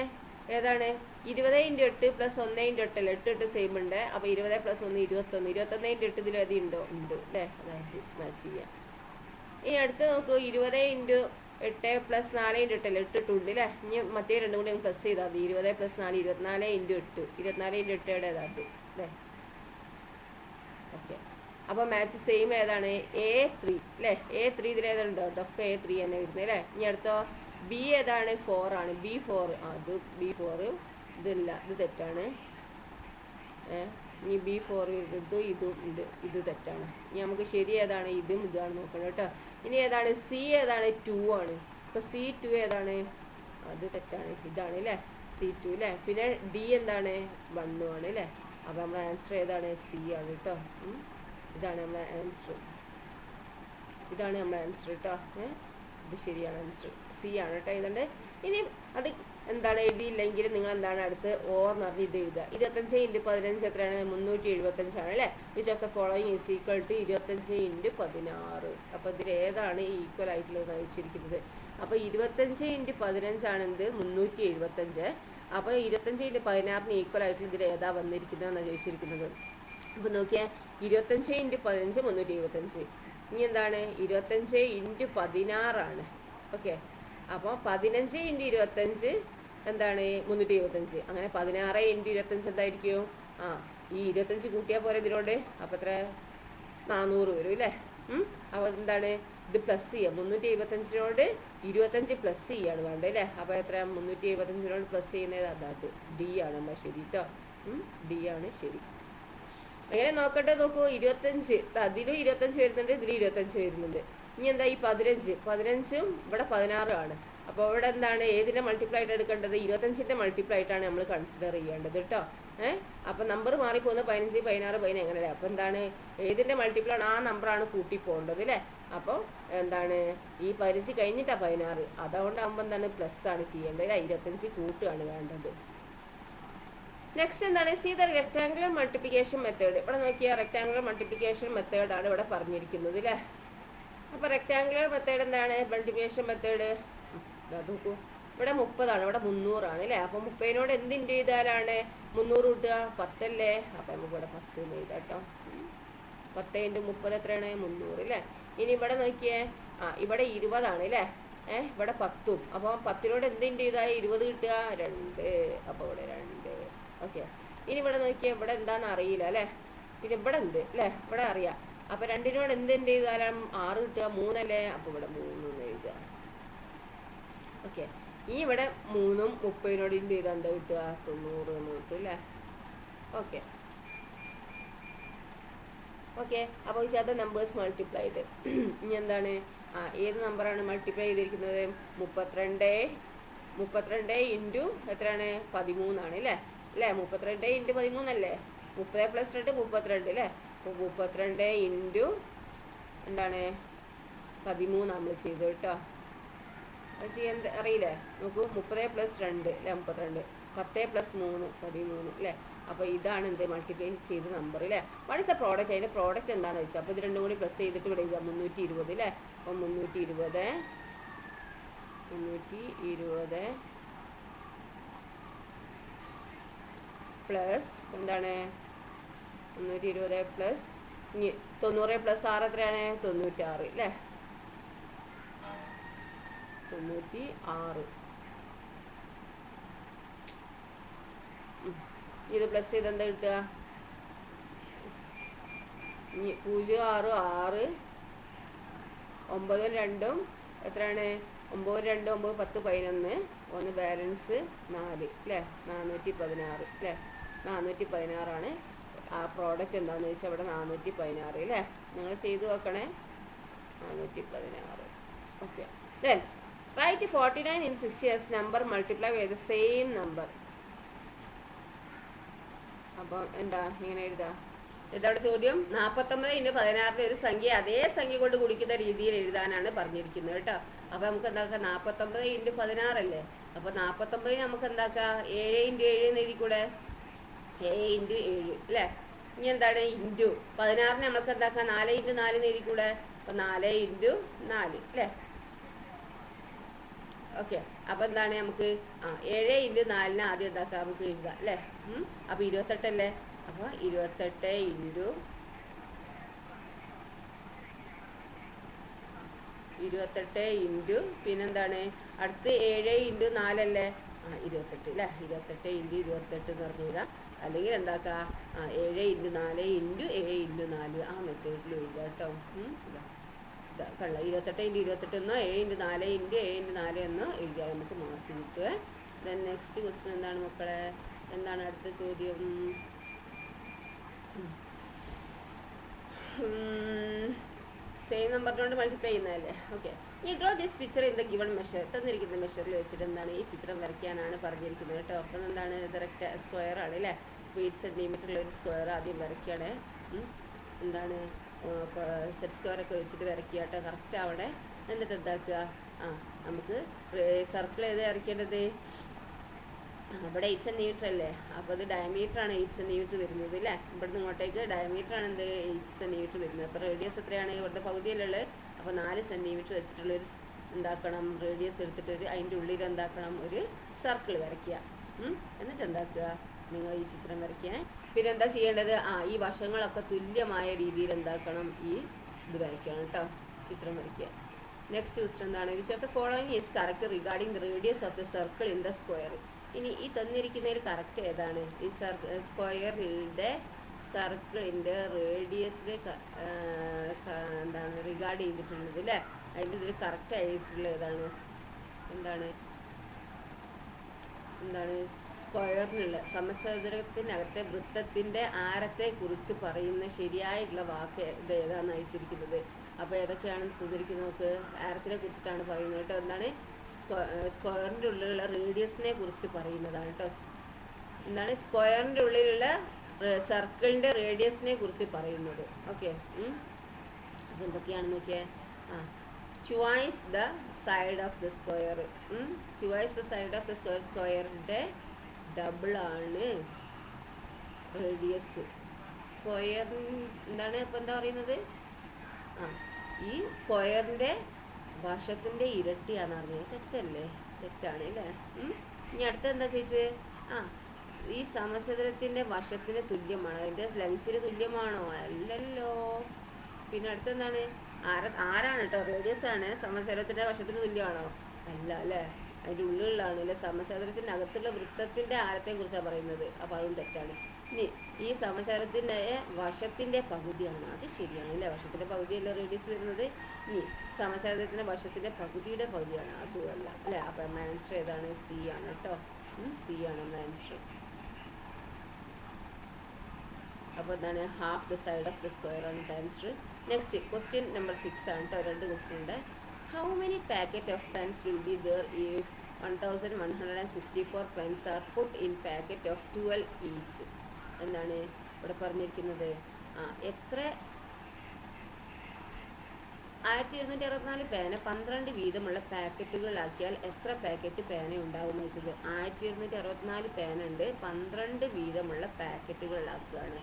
ഏതാണ്? 20 × 8 + 1 × 8 അല്ലേ? 8 8 സെയിം ഉണ്ട്. അപ്പോൾ 20 + 1 21. 21 × 8 ഇതിൽ ഏതി ഉണ്ടോ? ഉണ്ട് അല്ലേ? അതായത് മാച്ച് ചെയ്യാം. ഇനി അടുത്ത് നോക്കൂ, 20 × 8 + 4 × 8 അല്ലേ? 8 8 ഉണ്ട് അല്ലേ? ഇനി മറ്റേ രണ്ടും കൂടി പ്ലസ് ചെയ്താൽ മതി. 20 + 4 24 × 8 24 × 8യുടെ ഏതാത് അല്ലേ? ഓക്കെ, അപ്പോൾ മാച്ച് സെയിം ഏതാണ്? A3 അല്ലേ? A3 ഇതിലേതുണ്ടോ? ഇതൊക്കെ A3 തന്നെ വരുന്നത് അല്ലേ? ഇനി അടുത്തോ B ഏതാണ്? 4 ആണ്. B4. അത് B4 ഇതില്ല, ഇത് തെറ്റാണ്. ഇനി B4 ഇതും ഉണ്ട്, ഇത് തെറ്റാണ്. ഇനി നമുക്ക് ശരി ഏതാണ്? ഇതും ഇതാണ് നോക്കണം കേട്ടോ. ഇനി ഏതാണ്? C ഏതാണ്? 2 ആണ്. അപ്പോൾ C2 ഏതാണ്? അത് തെറ്റാണ്, ഇതാണ് അല്ലേ? C2 അല്ലേ? പിന്നെ D എന്താണ്? 1 ആണ് അല്ലേ? അപ്പോൾ നമ്മുടെ ആൻസർ ഏതാണ്? C ആണ് കേട്ടോ. ഇതാണ് നമ്മുടെ ആൻസർ. ഇതാണ് നമ്മുടെ ആൻസർ കേട്ടോ. ഇത് ശരിയാണ്, ആൻസർ C ആണ് കേട്ടോ. ഇതുണ്ട്. ഇനി അത് എന്താണ് എഴുതിയില്ലെങ്കിൽ നിങ്ങൾ എന്താണ് അടുത്ത് ഓർന്ന് പറഞ്ഞ് ഇത് എഴുതുക. 25 × 15 എത്രയാണ്? 375 അല്ലേ? Which of the following is equal to 25 × 16. അപ്പോൾ ഇതിൽ ഏതാണ് ഈക്വൽ ആയിട്ടുള്ളത് വെച്ചിരിക്കുന്നത്? അപ്പോൾ 25 × 15 ആണ് എന്ത്? 375. അപ്പോൾ 25 × 16 ഈക്വൽ ആയിട്ട് ഇതിൽ ഏതാ വന്നിരിക്കുന്നത് എന്നാണ് ചോദിച്ചിരിക്കുന്നത്. അപ്പോൾ നോക്കിയാൽ 25 × 15 375. ഇനി എന്താണ്? 25 × 16 ആണ്. ഓക്കെ, അപ്പോൾ 15 × 25 എന്താണ്? 375. അങ്ങനെ 16 × 25 എന്തായിരിക്കും? ഈ 25 കൂട്ടിയാൽ പോലെ ഇതിനോട്. അപ്പോൾ എത്ര? 400 വരും അല്ലേ? അപ്പോൾ എന്താണ്? ഇത് പ്ലസ് ചെയ്യാം. 375നോട് 25 പ്ലസ് ചെയ്യാണ് വേണ്ടത് അല്ലേ? അപ്പോൾ എത്ര? 375നോട് പ്ലസ് ചെയ്യുന്നത് അതാത് ഡി ആണ്. എന്നാൽ ശരി കേട്ടോ, ഡി ആണ് ശരി. അങ്ങനെ നോക്കട്ടെ, നോക്കൂ. 25 അതിലും 25 വരുന്നുണ്ട്, ഇതിലും 25 വരുന്നുണ്ട്. ഇനി എന്താ? ഈ 15ഉം ഇവിടെ 16 ആണ്. അപ്പോൾ ഇവിടെ എന്താണ്? ഏതിൻ്റെ മൾട്ടിപ്ലൈ ആയിട്ട് എടുക്കേണ്ടത്? 25ൻ്റെ മൾട്ടിപ്ലൈ ആയിട്ടാണ് നമ്മൾ കൺസിഡർ ചെയ്യേണ്ടത് കേട്ടോ. അപ്പം നമ്പർ മാറിപ്പോകുന്നത് 15, 16, 15 എങ്ങനെയല്ലേ? അപ്പോൾ എന്താണ്? ഏതിൻ്റെ മൾട്ടിപ്ലൈ ആണ് ആ നമ്പറാണ് കൂട്ടി പോകേണ്ടത് അല്ലേ? അപ്പോൾ എന്താണ്? ഈ 15 കഴിഞ്ഞിട്ടാണ് 16. അതുകൊണ്ടാകുമ്പോൾ എന്താണ്? പ്ലസ് ആണ് ചെയ്യേണ്ടത് അല്ലേ? 25 കൂട്ടുകയാണ് വേണ്ടത്. നെക്സ്റ്റ് എന്താണ്? C the rectangular multiplication method. ഇവിടെ നോക്കിയാൽ റെക്ടാങ്കുലർ മൾട്ടിപ്ലിക്കേഷൻ മെത്തേഡാണ് ഇവിടെ പറഞ്ഞിരിക്കുന്നത് അല്ലേ? അപ്പോൾ റെക്ടാങ്കുലർ മെത്തേഡ് എന്താണ്? മൾട്ടിപ്ലിക്കേഷൻ മെത്തേഡ് നോക്കൂ. ഇവിടെ 30 ആണ്, ഇവിടെ 300 ആണ് അല്ലേ? അപ്പോൾ 30നോട് എന്തിൻ്റെ ചെയ്താലാണ് 300 കൂട്ടുക? 10 അല്ലേ? അപ്പോൾ നമുക്ക് ഇവിടെ 10 എന്ന് എഴുതാം കേട്ടോ. 10 × 30 എത്രയാണ്? 300 അല്ലേ? ഇനി ഇവിടെ നോക്കിയേ, ഇവിടെ 20 ആണ് അല്ലേ? ഇവിടെ 10ഉം. അപ്പോൾ 10നോട് എന്തിൻ്റെ ചെയ്താൽ 20 കിട്ടുക? 2. അപ്പോൾ ഇവിടെ 2. ഓക്കെ, ഇനി ഇവിടെ നോക്കിയാൽ ഇവിടെ എന്താണെന്ന് അറിയില്ല അല്ലേ? പിന്നെ ഇവിടെ ഉണ്ട് അല്ലേ? ഇവിടെ അറിയാം. അപ്പോൾ 2നോട് എന്തിൻ്റെ ചെയ്താലും 6 കിട്ടുക? 3 അല്ലേ? അപ്പോൾ ഇവിടെ 3 എന്ന് എഴുതുക. ഓക്കെ, ഇനി ഇവിടെ 3ഉം 30നോട് എന്ത് ചെയ്താൽ എന്താ കിട്ടുക? 90 എന്ന് കിട്ടും അല്ലേ? ഓക്കെ ഓക്കെ, അപ്പോൾ അത് നമ്പേഴ്സ് മൾട്ടിപ്ലൈഡ്. ഇനി എന്താണ്? ഏത് നമ്പറാണ് മൾട്ടിപ്ലൈ ചെയ്തിരിക്കുന്നത്? 32 × എത്രയാണ്? 13 ആണ് അല്ലേ? 32 × 13 അല്ലേ? 30 + 2 32 അല്ലേ? അപ്പോൾ 32 എന്താണ്? 13 നമ്മൾ ചെയ്തു കേട്ടോ. അത് ചെയ്യാൻ അറിയില്ലേ? നോക്കൂ, 30 + 2 അല്ലേ? 32. 10 + 3 13 അല്ലേ? അപ്പോൾ ഇതാണ് എന്ത്? മൾട്ടിപ്ലൈ ചെയ്ത നമ്പർ അല്ലേ? What is A product? അതിൻ്റെ പ്രോഡക്റ്റ് എന്താണെന്ന് വെച്ചാൽ അപ്പോൾ ഇത് രണ്ടും കൂടി പ്ലസ് ചെയ്തിട്ട് ഇവിടെ എഴുതാം 320 അല്ലേ? അപ്പോൾ 320 പ്ലസ് എന്താണ്? 320 പ്ലസ് 90 + 6 എത്രയാണ്? 96 അല്ലേ? 96. ഇത് പ്ലസ് ചെയ്ത് എന്താ കിട്ടുക? 0 6 6 9 2 എത്രയാണ്? 9 2 9 10 11 1 ബാലൻസ് 4 അല്ലേ? 416 അല്ലേ? 416 ആണ് ആ പ്രോഡക്റ്റ്. എന്താണെന്ന് വെച്ചാൽ ഇവിടെ 416 അല്ലേ? നിങ്ങൾ ചെയ്തു നോക്കണേ. 416. Okay, then write 49 in 6 years number multiply with the same number. അപ്പോൾ എന്താ ഇങ്ങനെ എഴുതാം? ഇതവിടെ ചോദ്യം. 49 × 16 ഒരു സംഖ്യ അതേ സംഖ്യ കൊണ്ട് ഗുണിക്കുന്ന രീതിയിൽ എഴുതാനാണ് പറഞ്ഞിരിക്കുന്നത് കേട്ടോ. അപ്പോൾ നമുക്ക് എന്താക്കാം? 49 × 16 അല്ലേ? അപ്പോൾ 49 നമുക്ക് എന്താക്കാം? 7 × 7 എന്ന് എഴുതിക്കൂടെ? 7 × 7 അല്ലേ? ഇനി എന്താണ്? ഇൻറ്റു 16 നമുക്ക് എന്താക്കാം? 4 × 4 എന്ന് എഴുതിക്കൂടെ? അപ്പോൾ 4 × 4 അല്ലേ? ഓക്കെ, അപ്പോൾ എന്താണ്? നമുക്ക് 7 × 4 ആദ്യം എന്താക്കാം? നമുക്ക് എഴുതാം അല്ലേ? അപ്പോൾ 28 അല്ലേ? അപ്പോൾ 28 × പിന്നെന്താണ്? അടുത്ത് 7 × 4 അല്ലേ? 28 അല്ലേ? 28 × 28 എന്ന് പറഞ്ഞു എഴുതാം. അല്ലെങ്കിൽ എന്താക്കാം? 7 × 4 × 7 × 4 ആ മെത്തേഡിൽ എഴുതാം കേട്ടോ. കള്ള 28 × 28 എന്നോ 7 × 4 × 7 × 4 എന്നോ എഴുതിയാൽ നമുക്ക് മാർക്ക് കിട്ടുക. ദെൻ നെക്സ്റ്റ് ക്വസ്റ്റ്യൻ എന്താണ് മക്കളെ? എന്താണ് അടുത്ത ചോദ്യം? സെയിം നമ്പറിനോട് മൾട്ടിപ്ലൈ ചെയ്യുന്നതല്ലേ? ഓക്കെ, ഈ draw this picture in the given measure. തന്നിരിക്കുന്ന മെഷറിൽ വെച്ചിട്ട് എന്താണ് ഈ ചിത്രം വരയ്ക്കാനാണ് പറഞ്ഞിരിക്കുന്നത് കേട്ടോ. അപ്പം എന്താണ്? ഇത് സ്ക്വയർ ആണ് അല്ലേ? 8 സെൻറ്റിമീറ്ററുള്ള ഒരു സ്ക്വയർ ആദ്യം വരയ്ക്കുകയാണ്. എന്താണ്? സെറ്റ് സ്ക്വയറൊക്കെ വെച്ചിട്ട് വരയ്ക്കുക കേട്ടോ, കറക്റ്റ് ആവണേ. എന്നിട്ട് എന്താക്കുക? നമുക്ക് സർക്കിൾ ഏത് വരയ്ക്കേണ്ടത്? ഇവിടെ 8 സെൻറ്റിമീറ്റർ അല്ലേ, അപ്പോൾ ഇത് ഡയമീറ്റർ ആണ് 8 സെൻറ്റിമീറ്റർ വരുന്നത് അല്ലേ. ഇവിടുന്ന് ഇങ്ങോട്ടേക്ക് ഡയമീറ്റർ ആണ് എന്ത് 8 സെൻറ്റിമീറ്റർ വരുന്നത്. അപ്പോൾ റേഡിയസ് എത്രയാണ് ഇവിടുത്തെ പകുതിയിലുള്ളത്. അപ്പോൾ 4 സെൻറ്റിമീറ്റർ വെച്ചിട്ടുള്ളൊരു എന്താക്കണം റേഡിയസ് എടുത്തിട്ട് അതിൻ്റെ ഉള്ളിൽ എന്താക്കണം ഒരു സർക്കിൾ വരയ്ക്കുക. എന്നിട്ട് എന്താക്കുക നിങ്ങൾ ഈ ചിത്രം വരയ്ക്കാൻ. പിന്നെ എന്താ ചെയ്യേണ്ടത്, ഈ വശങ്ങളൊക്കെ തുല്യമായ രീതിയിൽ എന്താക്കണം ഈ ഇത് വരയ്ക്കണം കേട്ടോ, ചിത്രം വരയ്ക്കുക. നെക്സ്റ്റ് ക്വസ്റ്റൻ എന്താണ്, which of the following is correct regarding the radius of the circle in the square. ഇനി ഈ തന്നിരിക്കുന്നതിൽ കറക്റ്റ് ഏതാണ്, ഈ സ്ക്വയറിൻ്റെ സർക്കിളിൻ്റെ റേഡിയസിൽ എന്താണ് റിഗാർഡ് ചെയ്തിട്ടുള്ളത് അല്ലേ. അതിൻ്റെ ഇതിൽ കറക്റ്റ് ആയിട്ടുള്ള ഏതാണ്, എന്താണ് സ്ക്വയറിനുള്ള സമചതുരത്തിനകത്തെ വൃത്തത്തിൻ്റെ ആരത്തെക്കുറിച്ച് പറയുന്ന ശരിയായിട്ടുള്ള വാക്ക് ഇത് ഏതാണെന്ന് അയച്ചിരിക്കുന്നത്. അപ്പോൾ ഏതൊക്കെയാണ് തന്നിരിക്കുന്നത് നോക്ക്. ആരത്തിനെ കുറിച്ചിട്ടാണ് പറയുന്നത് കേട്ടോ. എന്താണ് സ്ക്വയറിൻ്റെ ഉള്ളിലുള്ള റേഡിയസിനെ കുറിച്ച് പറയുന്നതാണ് കേട്ടോ. എന്താണ് സ്ക്വയറിൻ്റെ ഉള്ളിലുള്ള സർക്കിളിൻ്റെ റേഡിയസിനെ കുറിച്ച് പറയുന്നത്. ഓക്കെ, അപ്പോൾ എന്തൊക്കെയാണെന്ന് നോക്കിയേ. Choice the side of the square. Choice the side of the square, സ്ക്വയറിൻ്റെ ഡബിളാണ് റേഡിയസ്. സ്ക്വയർ എന്താണ് അപ്പോൾ എന്താ പറയുന്നത്, ഈ സ്ക്വയറിൻ്റെ വശത്തിൻ്റെ ഇരട്ടിയാണെന്ന് പറഞ്ഞത് തെറ്റല്ലേ, തെറ്റാണ് അല്ലേ. ഇനി അടുത്ത എന്താ ചോദിച്ചത്, ഈ സമചതുരത്തിൻ്റെ വശത്തിന് തുല്യമാണ്, അതിൻ്റെ ലെങ്ത്തിന് തുല്യമാണോ, അല്ലല്ലോ. പിന്നെ അടുത്തെന്താണ്, ആരാണ് കേട്ടോ, റേഡിയസ് ആണ്. സമചതുരത്തിൻ്റെ വശത്തിന് തുല്യമാണോ, അല്ല അല്ലേ, അതിൻ്റെ ഉള്ളിലാണ് അല്ലേ. സമചതുരത്തിൻ്റെ അകത്തുള്ള വൃത്തത്തിൻ്റെ ആരത്തെക്കുറിച്ചാണ് പറയുന്നത്, അപ്പോൾ അതും തെറ്റാണ്. ഇനി ഈ സമചതുരത്തിൻ്റെ വശത്തിൻ്റെ പകുതിയാണ്, അത് ശരിയാണ് അല്ലേ, വശത്തിൻ്റെ പകുതിയല്ല റേഡിയസ് വരുന്നത്. ഇനി സമചതുരത്തിൻ്റെ വശത്തിൻ്റെ പകുതിയുടെ പകുതിയാണ്, അതുമല്ല അല്ലേ. അപ്പോൾ നമ്മുടെ ആൻസർ ഏതാണ്, സി ആണ് കേട്ടോ. സി ആണ് നമ്മുടെ ആൻസർ. അപ്പോൾ എന്താണ് half the side of the square ആണ് ആൻസർ. നെക്സ്റ്റ് ക്വസ്റ്റ്യൻ നമ്പർ 6 ആണ് കേട്ടോ. 2 ക്വസ്റ്റ്യൻ ഉണ്ട്. How many packet of pens will be there if 1164 pens are put in packet of 12 each. എന്താണ് ഇവിടെ പറഞ്ഞിരിക്കുന്നത്, എത്ര 1264 പേന 12 വീതമുള്ള പാക്കറ്റുകളാക്കിയാൽ എത്ര പാക്കറ്റ് പേന ഉണ്ടാവും വെച്ചത്. 1264 പേന ഉണ്ട്, 12 വീതമുള്ള പാക്കറ്റുകളാക്കുകയാണ്.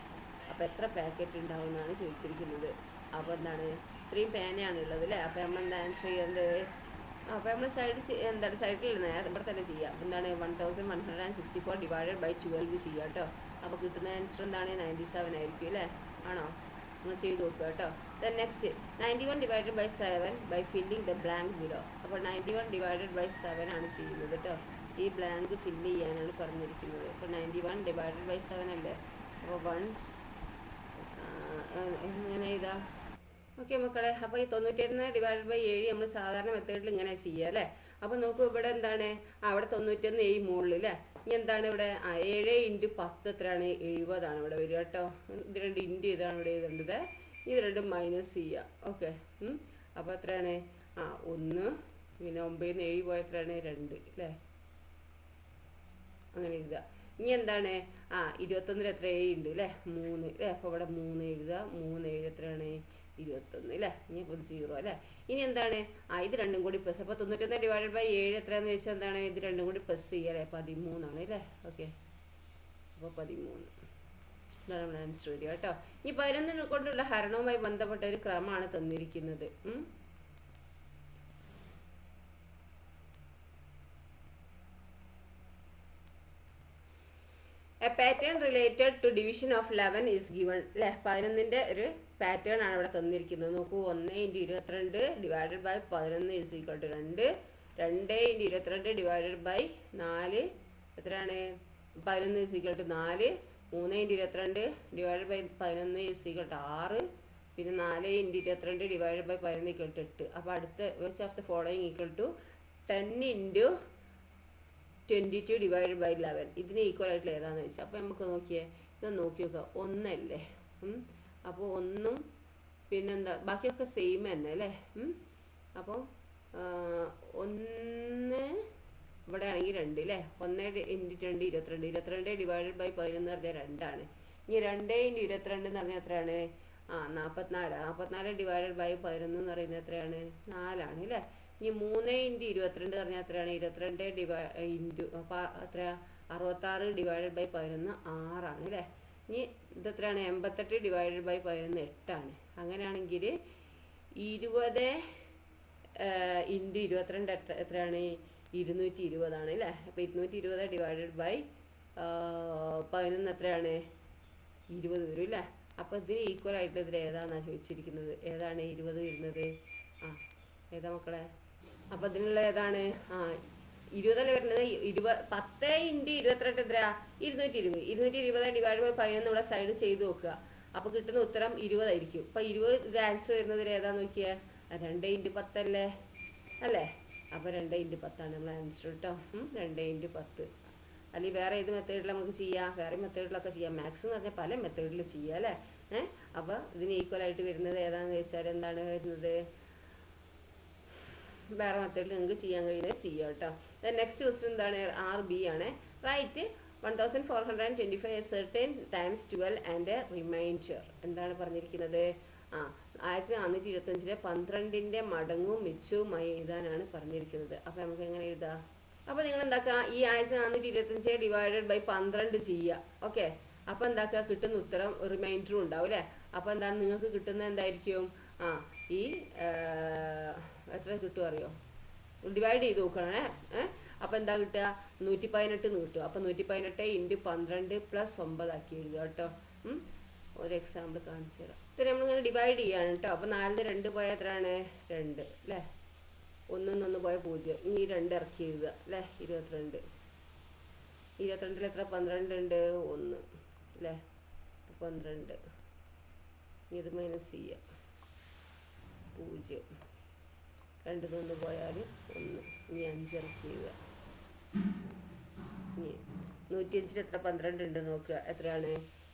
അപ്പോൾ എത്ര പാക്കറ്റ് ഉണ്ടാവും എന്നാണ് ചോദിച്ചിരിക്കുന്നത്. അപ്പോൾ എന്താണ് ഇത്രയും പേനയാണ് ഉള്ളത് അല്ലേ. അപ്പോൾ നമ്മൾ എന്താ ആൻസർ ചെയ്യേണ്ടത്, അപ്പോൾ നമ്മൾ സൈഡിൽ നേരെ ഇവിടെ തന്നെ ചെയ്യാം. എന്താണ് 1164 ഡിവൈഡഡ് ബൈ 12 ചെയ്യാം കേട്ടോ. അപ്പോൾ കിട്ടുന്ന ആൻസർ എന്താണ് 97 ആയിരിക്കും അല്ലേ, ആണോ, നിങ്ങൾ ചെയ്ത് നോക്കുക കേട്ടോ. Then next 91 divided by 7 by filling the blank below. അപ്പോൾ 91 ഡിവൈഡഡ് ബൈ 7 ആണ് ചെയ്യുന്നത് കേട്ടോ. ഈ ബ്ലാങ്ക് ഫില്ല് ചെയ്യാനാണ് പറഞ്ഞിരിക്കുന്നത്. അപ്പോൾ 91 ഡിവൈഡഡ് ബൈ 7 അല്ലേ. അപ്പോൾ 1 ഇങ്ങനെ ഇതാ. ഓക്കെ മക്കളെ, അപ്പോൾ ഈ 91 ഡിവൈഡഡ് ബൈ 7 നമ്മൾ സാധാരണ മെത്തേഡിൽ ഇങ്ങനെ ചെയ്യുക അല്ലേ. അപ്പോൾ നോക്കൂ ഇവിടെ എന്താണ്, അവിടെ 91 ഈ മുകളിൽ അല്ലേ. ഇനി എന്താണ് ഇവിടെ 7 × 10 എത്രയാണ്, 70 ആണ് ഇവിടെ വരിക കേട്ടോ. ഇത് 2 ഇൻറ്റു ഇതാണ് ഇവിടെ എഴുതേണ്ടത്, ഇത് 2 മൈനസ് ചെയ്യുക. ഓക്കെ, അപ്പോൾ എത്രയാണ് 1, പിന്നെ 9 ന്ന് 7 പോയ എത്രയാണ് 2 അല്ലേ, അങ്ങനെ എഴുതുക. ഇനി എന്താണ് 21 എത്ര 7 ഉണ്ട് അല്ലേ, 3 അല്ലേ. അപ്പോൾ ഇവിടെ 3 എഴുതുക, 3 7 എത്രയാണ് 21 അല്ലേ. ഇനി ഇപ്പോൾ 0 അല്ലേ. ഇനി എന്താണ് ഇത് രണ്ടും കൂടി പ്ലസ്. അപ്പോൾ 91 ഡിവൈഡഡ് ബൈ 7 എത്രയാണെന്ന് വെച്ചാൽ എന്താണ് ഇത് രണ്ടും കൂടി പ്ലസ് ചെയ്യുക അല്ലേ, 13 ആണ് അല്ലേ. ഓക്കെ, അപ്പോൾ 13 ഇതാണ് നമ്മുടെ ആൻസർ വരിക കേട്ടോ. ഈ 11 കൊണ്ടുള്ള ഹരണവുമായി ബന്ധപ്പെട്ട ഒരു ക്രമമാണ് തന്നിരിക്കുന്നത്. A pattern related to division of 11 is given. അല്ലേ, 11ൻ്റെ ഒരു പാറ്റേൺ ആണ് ഇവിടെ തന്നിരിക്കുന്നത്. നോക്കൂ, 1 × 22 divided by 11 is equal to 2. 2 × 22 divided by 4 എത്രയാണ് 11 is equal to 4. 3 × 22 divided by 11 is equal to 6. പിന്നെ 4 × 22 ഡിവൈഡഡ് ബൈ 11 ഈക്വൽ ടു 8. അപ്പോൾ അടുത്ത which of the following equal to 10 × 22 divided by 11. ഇതിന് ഈക്വൽ ആയിട്ടുള്ള ഏതാണെന്ന് ചോദിച്ചാൽ, അപ്പോൾ നമുക്ക് നോക്കിയേ, ഇത് നോക്കി നോക്കുക, 1 അല്ലേ. അപ്പോൾ 1 പിന്നെന്താ ബാക്കിയൊക്കെ സെയിം തന്നെ അല്ലേ. അപ്പോൾ 1 ഇവിടെ ആണെങ്കിൽ 2 അല്ലേ. 1 × 2 22. 22 ഡിവൈഡഡ് ബൈ 11 പറഞ്ഞാൽ 2 ആണ്. ഇനി 2 × 22 എന്ന് പറഞ്ഞാൽ എത്രയാണ് 44. 44 ഡിവൈഡഡ് ബൈ 11 എന്ന് പറയുന്നത് എത്രയാണ് 4 ആണ് അല്ലേ. ഇനി 3 × 22 പറഞ്ഞാൽ എത്രയാണ് 22 ഇൻറ്റു അപ്പോൾ എത്രയാ 66 ഡിവൈഡഡ് ബൈ 11 6 ആണ് അല്ലേ. ഇനി ഇതെത്രയാണ്? 88 ഡിവൈഡഡ് ബൈ 11 8 ആണ്. അങ്ങനെയാണെങ്കിൽ 20 ഇൻറ്റു 22 എത്രയാണ്? 220 ആണ് അല്ലേ. അപ്പോൾ 220 ഡിവൈഡഡ് ബൈ 11 എത്രയാണ്? 20 വരും അല്ലേ. അപ്പോൾ ഇതിന് ഈക്വൽ ആയിട്ട് ഇതിൽ ഏതാണെന്നാണ് ചോദിച്ചിരിക്കുന്നത്. ഏതാണ് 20 വരുന്നത്? ആ ഏതാ മക്കളെ? അപ്പോൾ ഇതിനുള്ള ഏതാണ്? 20 വരുന്നത്. 10 ഇൻറ്റു 22 എത്രയാ? 220. 220 ഡിവൈഡ് ബൈ 11 ഇവിടെ സൈഡ് ചെയ്ത് നോക്കുക. അപ്പോൾ കിട്ടുന്ന ഉത്തരം 20 ആയിരിക്കും. അപ്പോൾ 20 ആൻസർ വരുന്നതിൽ ഏതാന്ന് നോക്കിയാൽ 2 ഇൻറ്റു 10 അല്ലേ അല്ലേ. അപ്പോൾ 2 ഇൻറ്റു 10 ആണ് നമ്മൾ ആൻസർ കേട്ടോ. 2 ഇൻറ്റു 10. അല്ലെങ്കിൽ വേറെ ഏത് മെത്തേഡിൽ നമുക്ക് ചെയ്യാം? വേറെ മെത്തേഡിലൊക്കെ ചെയ്യാം. മാത്സ് എന്ന് പറഞ്ഞാൽ പല മെത്തേഡിൽ ചെയ്യാം അല്ലേ. അപ്പോൾ ഇതിന് ഈക്വൽ ആയിട്ട് വരുന്നത് ഏതാണെന്ന് വെച്ചാൽ എന്താണ് വരുന്നത്? വേറെ മെത്തേഡിൽ നിങ്ങൾക്ക് ചെയ്യാൻ കഴിയുന്നത് ചെയ്യാം കേട്ടോ. നെക്സ്റ്റ് ക്വസ്റ്റ്യൻ എന്താണ്? RB ആണ്. Write 1425 a certain times 12 and a remainder. എന്താണ് പറഞ്ഞിരിക്കുന്നത്? 1425 12ന്റെ മടങ്ങും മിച്ചവുമായി എഴുതാനാണ് പറഞ്ഞിരിക്കുന്നത്. അപ്പോൾ നമുക്ക് എങ്ങനെ എഴുതാം? അപ്പോൾ നിങ്ങൾ എന്താക്കുക? ഈ 1425 ഡിവൈഡഡ് ബൈ 12 ചെയ്യുക. ഓക്കെ. അപ്പോൾ എന്താക്കുക? കിട്ടുന്ന ഉത്തരം റിമൈൻഡറും ഉണ്ടാവും അല്ലേ. അപ്പോൾ എന്താണ് നിങ്ങൾക്ക് കിട്ടുന്നത്? എന്തായിരിക്കും? ഈ എത്ര കിട്ടും അറിയോ? ഡിവൈഡ് ചെയ്ത് നോക്കണേ. അപ്പോൾ എന്താ കിട്ടുക? 118 കിട്ടും. അപ്പോൾ 118 ഇൻറ്റു 12 പ്ലസ് 9 ആക്കി എഴുതുക കേട്ടോ. ഒരു എക്സാമ്പിൾ കാണിച്ചു തരാം. ഇത് നമ്മളിങ്ങനെ ഡിവൈഡ് ചെയ്യാണ് കേട്ടോ. അപ്പോൾ 4 2 പോയാൽ എത്രയാണ്? 2 അല്ലേ. 1 പോയാൽ 0. ഇനി 2 ഇറക്കി എഴുതുക അല്ലേ. 22. 22 എത്ര? 12 ഉണ്ട്. 1 അല്ലേ. 12. ഇനി ഇത് മൈനസ് ചെയ്യുക. 0. 2 പോയാൽ 1. ഇനി 5 ഇറക്കി എഴുതുക. ഇനി 105 എത്ര? 12 ഉണ്ട് നോക്കുക. എത്രയാണ്?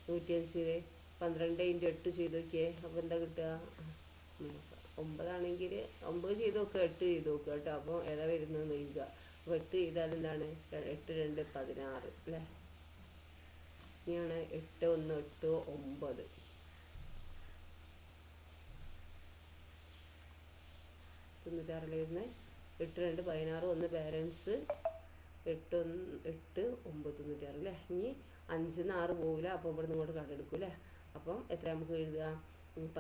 105 12 ഇൻറ്റു 8 ചെയ്ത് നോക്കിയേ. അപ്പോൾ എന്താ കിട്ടുക? 9 ആണെങ്കിൽ 9 ചെയ്ത് നോക്കുക, 8 ചെയ്ത് നോക്കുക കേട്ടോ. അപ്പോൾ ഏതാ വരുന്നതെന്ന് എഴുതുക. അപ്പോൾ 8 ചെയ്താൽ എന്താണ്? 8 2 16 അല്ലേ. ഇനിയാണ് 8 1 8 9. 96 വരുന്നത്. 8 2 16 1 പാരൻസ് 8 8 9 96 അല്ലേ. ഇനി 5 6 പോകില്ല. അപ്പോൾ ഇവിടെ നിന്ന് ഇങ്ങോട്ട് കണ്ടെടുക്കും അല്ലേ. അപ്പം എത്ര നമുക്ക് എഴുതുക? 15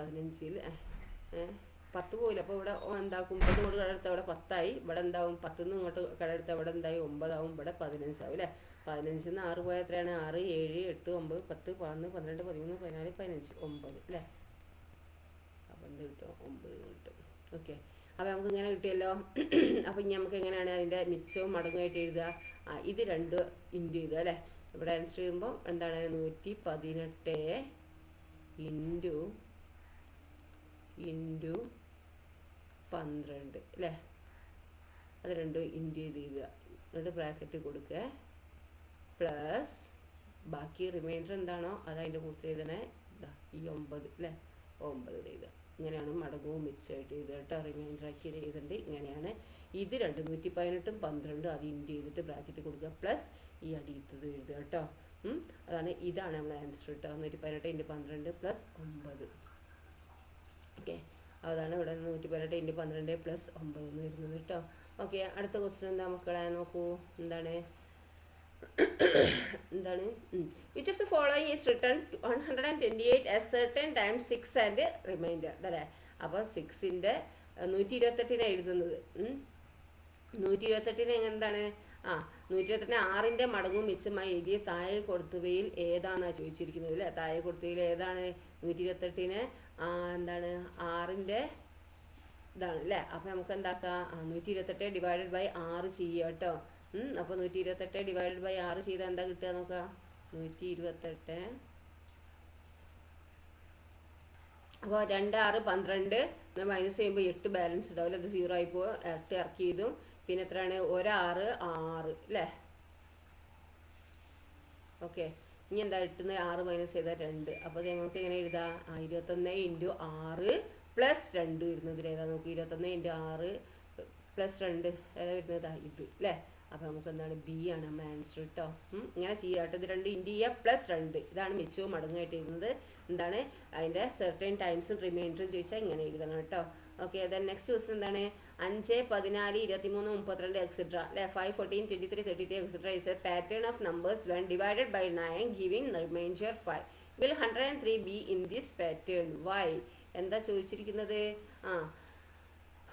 10 പോകില്ല. അപ്പോൾ ഇവിടെ എന്താക്കും? 9 ഇങ്ങോട്ട് കടയെടുത്ത ഇവിടെ 10 ആയി. ഇവിടെ എന്താവും? 10 ഇങ്ങോട്ട് കടയെടുത്ത ഇവിടെ എന്തായി? 9 ആവും. ഇവിടെ 15 ആവും അല്ലേ. 15 6 പോയാൽ എത്രയാണ്? 6 7 8 9 10 11 12 13 14 15 9 അല്ലേ. അപ്പം എന്ത് കിട്ടും? 9 കിട്ടും. ഓക്കെ. അപ്പോൾ നമുക്ക് ഇങ്ങനെ കിട്ടിയല്ലോ. അപ്പോൾ ഇനി നമുക്ക് എങ്ങനെയാണ് അതിൻ്റെ മിച്ചവും മടങ്ങുമായിട്ട് എഴുതുക? ഇത് 2 ഇൻറ്റു എഴുതുക അല്ലേ. ഇവിടെ ആൻസർ ചെയ്യുമ്പോൾ എന്താണ്? 118 ഇൻറ്റു 12 അല്ലേ. അത് 2 ഇൻറ്റു ചെയ്ത് എഴുതുക. എന്നിട്ട് ബ്രാക്കറ്റ് കൊടുക്കുക. പ്ലസ് ബാക്കി റിമൈൻഡർ എന്താണോ അത് അതിൻ്റെ കൂട്ടത്തിൽ എഴുതണേ. ഈ 9 അല്ലേ. 9 എഴുതുക. ഇങ്ങനെയാണ് മടങ്ങവും മിച്ചമായിട്ട് എഴുതുക കേട്ടോ. റിമൈൻഡർ ആക്കി എഴുതേണ്ടത് ഇങ്ങനെയാണ്. ഇത് 2 118 12 അത് ഇൻറ്റു ചെയ്തിട്ട് ബ്രാക്കറ്റ് കൊടുക്കുക. പ്ലസ് ഈ അടിയത്തത് എഴുതുക കേട്ടോ. ഇതാണ് നമ്മളെ ആൻസർ കേട്ടോ. 118 ഇൻറ്റു 12 പ്ലസ് 9. ഓക്കെ. അതാണ് ഇവിടെ 118 ഇൻറ്റു 12 പ്ലസ് 9 എന്ന് വരുന്നത് കേട്ടോ. ഓക്കെ. അടുത്ത ക്വസ്റ്റ്യൻ എന്താ മക്കളെ? നോക്കൂ. എന്താണ്? Which of the following is written 128 as certain times 6 and reminder അല്ലേ. അപ്പോൾ 6ൻ്റെ 128 എഴുതുന്നത്. 128 എന്താണ്? 128 6ൻ്റെ മടങ്ങും മിച്ചമായി എഴുതിയ താഴെ കൊടുത്തവയിൽ ഏതാണെന്നാണ് ചോദിച്ചിരിക്കുന്നത് അല്ലേ. താഴെ കൊടുത്തവയിൽ ഏതാണ്? 128 എന്താണ്? 6ൻ്റെ ഇതാണ് അല്ലേ. അപ്പോൾ നമുക്ക് എന്താക്കാം? 128 ഡിവൈഡഡ് ബൈ 6 ചെയ്യുക കേട്ടോ. അപ്പോൾ 128 ഡിവൈഡഡ് ബൈ 6 ചെയ്താൽ എന്താ കിട്ടുക നോക്കാം? 128. അപ്പോൾ 2 6 12 മൈനസ് ചെയ്യുമ്പോൾ 8 ബാലൻസ് ഉണ്ടാവില്ല. അത് 0 ആയി പോകും. 8 ഇറക്കി ചെയ്തു. പിന്നെ എത്രയാണ്? 1 6 6 അല്ലേ. ഓക്കെ. ഇനി എന്താ? 8 6 മൈനസ് ചെയ്താൽ 2. അപ്പോൾ നമുക്ക് എങ്ങനെ എഴുതാം? 21 ഇൻറ്റു 6 പ്ലസ് 2 വരുന്നതിൽ ഏതാ നോക്കുക? 21 ഇൻറ്റു 6 പ്ലസ് 2 ഏതാ വരുന്നത്? ഇത് അല്ലേ. അപ്പോൾ നമുക്ക് എന്താണ് ബി ആണ് നമ്മുടെ ആൻസർ കേട്ടോ. ഇങ്ങനെ ചെയ്യാം കേട്ടോ. ഇത് 2 ഇൻറ്റു ചെയ്യുക പ്ലസ് 2 ഇതാണ് മിച്ചവും മടങ്ങായിട്ട് എഴുതുന്നത്. എന്താണ് അതിൻ്റെ സെർട്ടൈൻ ടൈംസും റിമൈൻഡറും ചോദിച്ചാൽ ഇങ്ങനെ എഴുതണം കേട്ടോ. ഓക്കെ, ദെൻ നെക്സ്റ്റ് ക്വസ്റ്റൻ എന്താണ് 5, 14, 23, 32 എക്സെട്ര അല്ലെ 5, 14, 23, 32 etcetera is a pattern of numbers when divided by 9 giving remainder 5. Will 103 be in this pattern? Why? എന്താ ചോദിച്ചിരിക്കുന്നത്?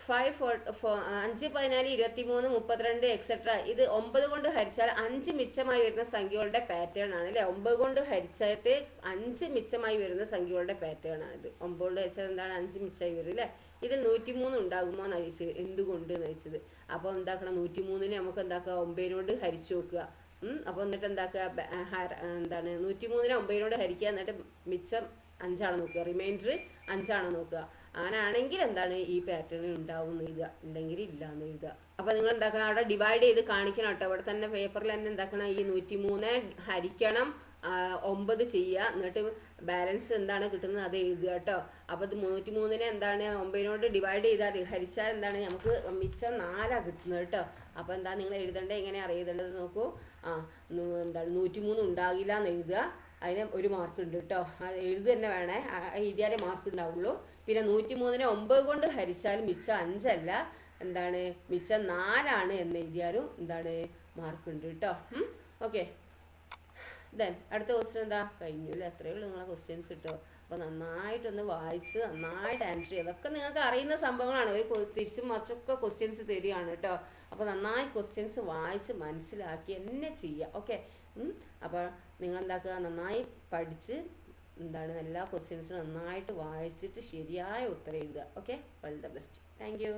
5, 14, 23, 32 എക്സെട്ര ഇത് 9 കൊണ്ട് ഹരിച്ചാൽ 5 മിച്ചമായി വരുന്ന സംഖ്യകളുടെ പാറ്റേൺ ആണ് അല്ലേ. 9 കൊണ്ട് ഹരിച്ചിട്ട് 5 മിച്ചമായി വരുന്ന സംഖ്യകളുടെ പാറ്റേൺ ആണ് ഇത്. 9 കൊണ്ട് ഹരിച്ചാൽ എന്താണ് 5 മിച്ചമായി വരും അല്ലേ. ഇതിൽ 103 ഉണ്ടാകുമോ എന്ന് ചോദിച്ചത്. എന്തുകൊണ്ട് എന്ന് ചോദിച്ചത്. അപ്പോൾ എന്താക്കണം, 103നെ നമുക്ക് എന്താക്കുക 9 കൊണ്ട് ഹരിച്ചു നോക്കുക. അപ്പോൾ എന്നിട്ട് എന്താക്കുക, എന്താണ് 103നെ 9 കൊണ്ട് ഹരിക്കുക. എന്നിട്ട് മിച്ചം 5 ആണോ നോക്കുക, റിമൈൻഡർ 5 ആണോ നോക്കുക. അങ്ങനെയാണെങ്കിൽ എന്താണ് ഈ പാറ്റേൺ ഉണ്ടാവും എന്ന് എഴുതുക, ഇല്ലെങ്കിൽ ഇല്ല എന്ന് എഴുതുക. അപ്പോൾ നിങ്ങൾ എന്താക്കണം, അവിടെ ഡിവൈഡ് ചെയ്ത് കാണിക്കണം കേട്ടോ. അവിടെ തന്നെ പേപ്പറിൽ തന്നെ എന്താക്കണം, ഈ 103 ഹരിക്കണം 9 ചെയ്യുക. എന്നിട്ട് ബാലൻസ് എന്താണ് കിട്ടുന്നത് അത് എഴുതുക കേട്ടോ. അപ്പോൾ ഇത് 103നെ എന്താണ് 9 ഡിവൈഡ് ചെയ്താൽ ഹരിച്ചാൽ എന്താണ് നമുക്ക് മിച്ചം 4 കിട്ടുന്നത് കേട്ടോ. അപ്പോൾ എന്താ നിങ്ങൾ എഴുതേണ്ടത്, എങ്ങനെ അറിയേണ്ടത് നോക്കൂ. എന്താണ് 103 ഉണ്ടാകില്ല എന്ന് എഴുതുക. അതിന് 1 മാർക്ക് ഉണ്ട് കേട്ടോ. അത് എഴുതി തന്നെ വേണേ, എഴുതിയാലേ മാർക്ക് ഉണ്ടാവുള്ളൂ. പിന്നെ 103നെ 9 കൊണ്ട് ഹരിച്ചാൽ മിച്ചം 5 അല്ല, എന്താണ് മിച്ചം 4 ആണ് എന്ന് എഴുതിയാലും എന്താണ് മാർക്ക് ഉണ്ട് കേട്ടോ. ഓക്കെ, ദെൻ അടുത്ത ക്വസ്റ്റ്യൻ എന്താ, കഴിഞ്ഞു അല്ലേ. അത്രയേ ഉള്ളൂ നിങ്ങളെ ക്വസ്റ്റ്യൻസ് കിട്ടോ. അപ്പോൾ നന്നായിട്ടൊന്ന് വായിച്ച് നന്നായിട്ട് ആൻസർ ചെയ്യുക. അതൊക്കെ നിങ്ങൾക്ക് അറിയുന്ന സംഭവങ്ങളാണ്. ഒരു തിരിച്ചും മറിച്ചൊക്കെ ക്വസ്റ്റ്യൻസ് തരികയാണ് കേട്ടോ. അപ്പോൾ നന്നായി ക്വസ്റ്റ്യൻസ് വായിച്ച് മനസ്സിലാക്കി എന്നെ ചെയ്യുക. ഓക്കെ, അപ്പോൾ നിങ്ങൾ എന്താക്കുക, നന്നായി പഠിച്ച് എന്താണ് എല്ലാ ക്വസ്റ്റ്യൻസും നന്നായിട്ട് വായിച്ചിട്ട് ശരിയായ ഉത്തരം എഴുതുക. Okay, all the best. Thank you.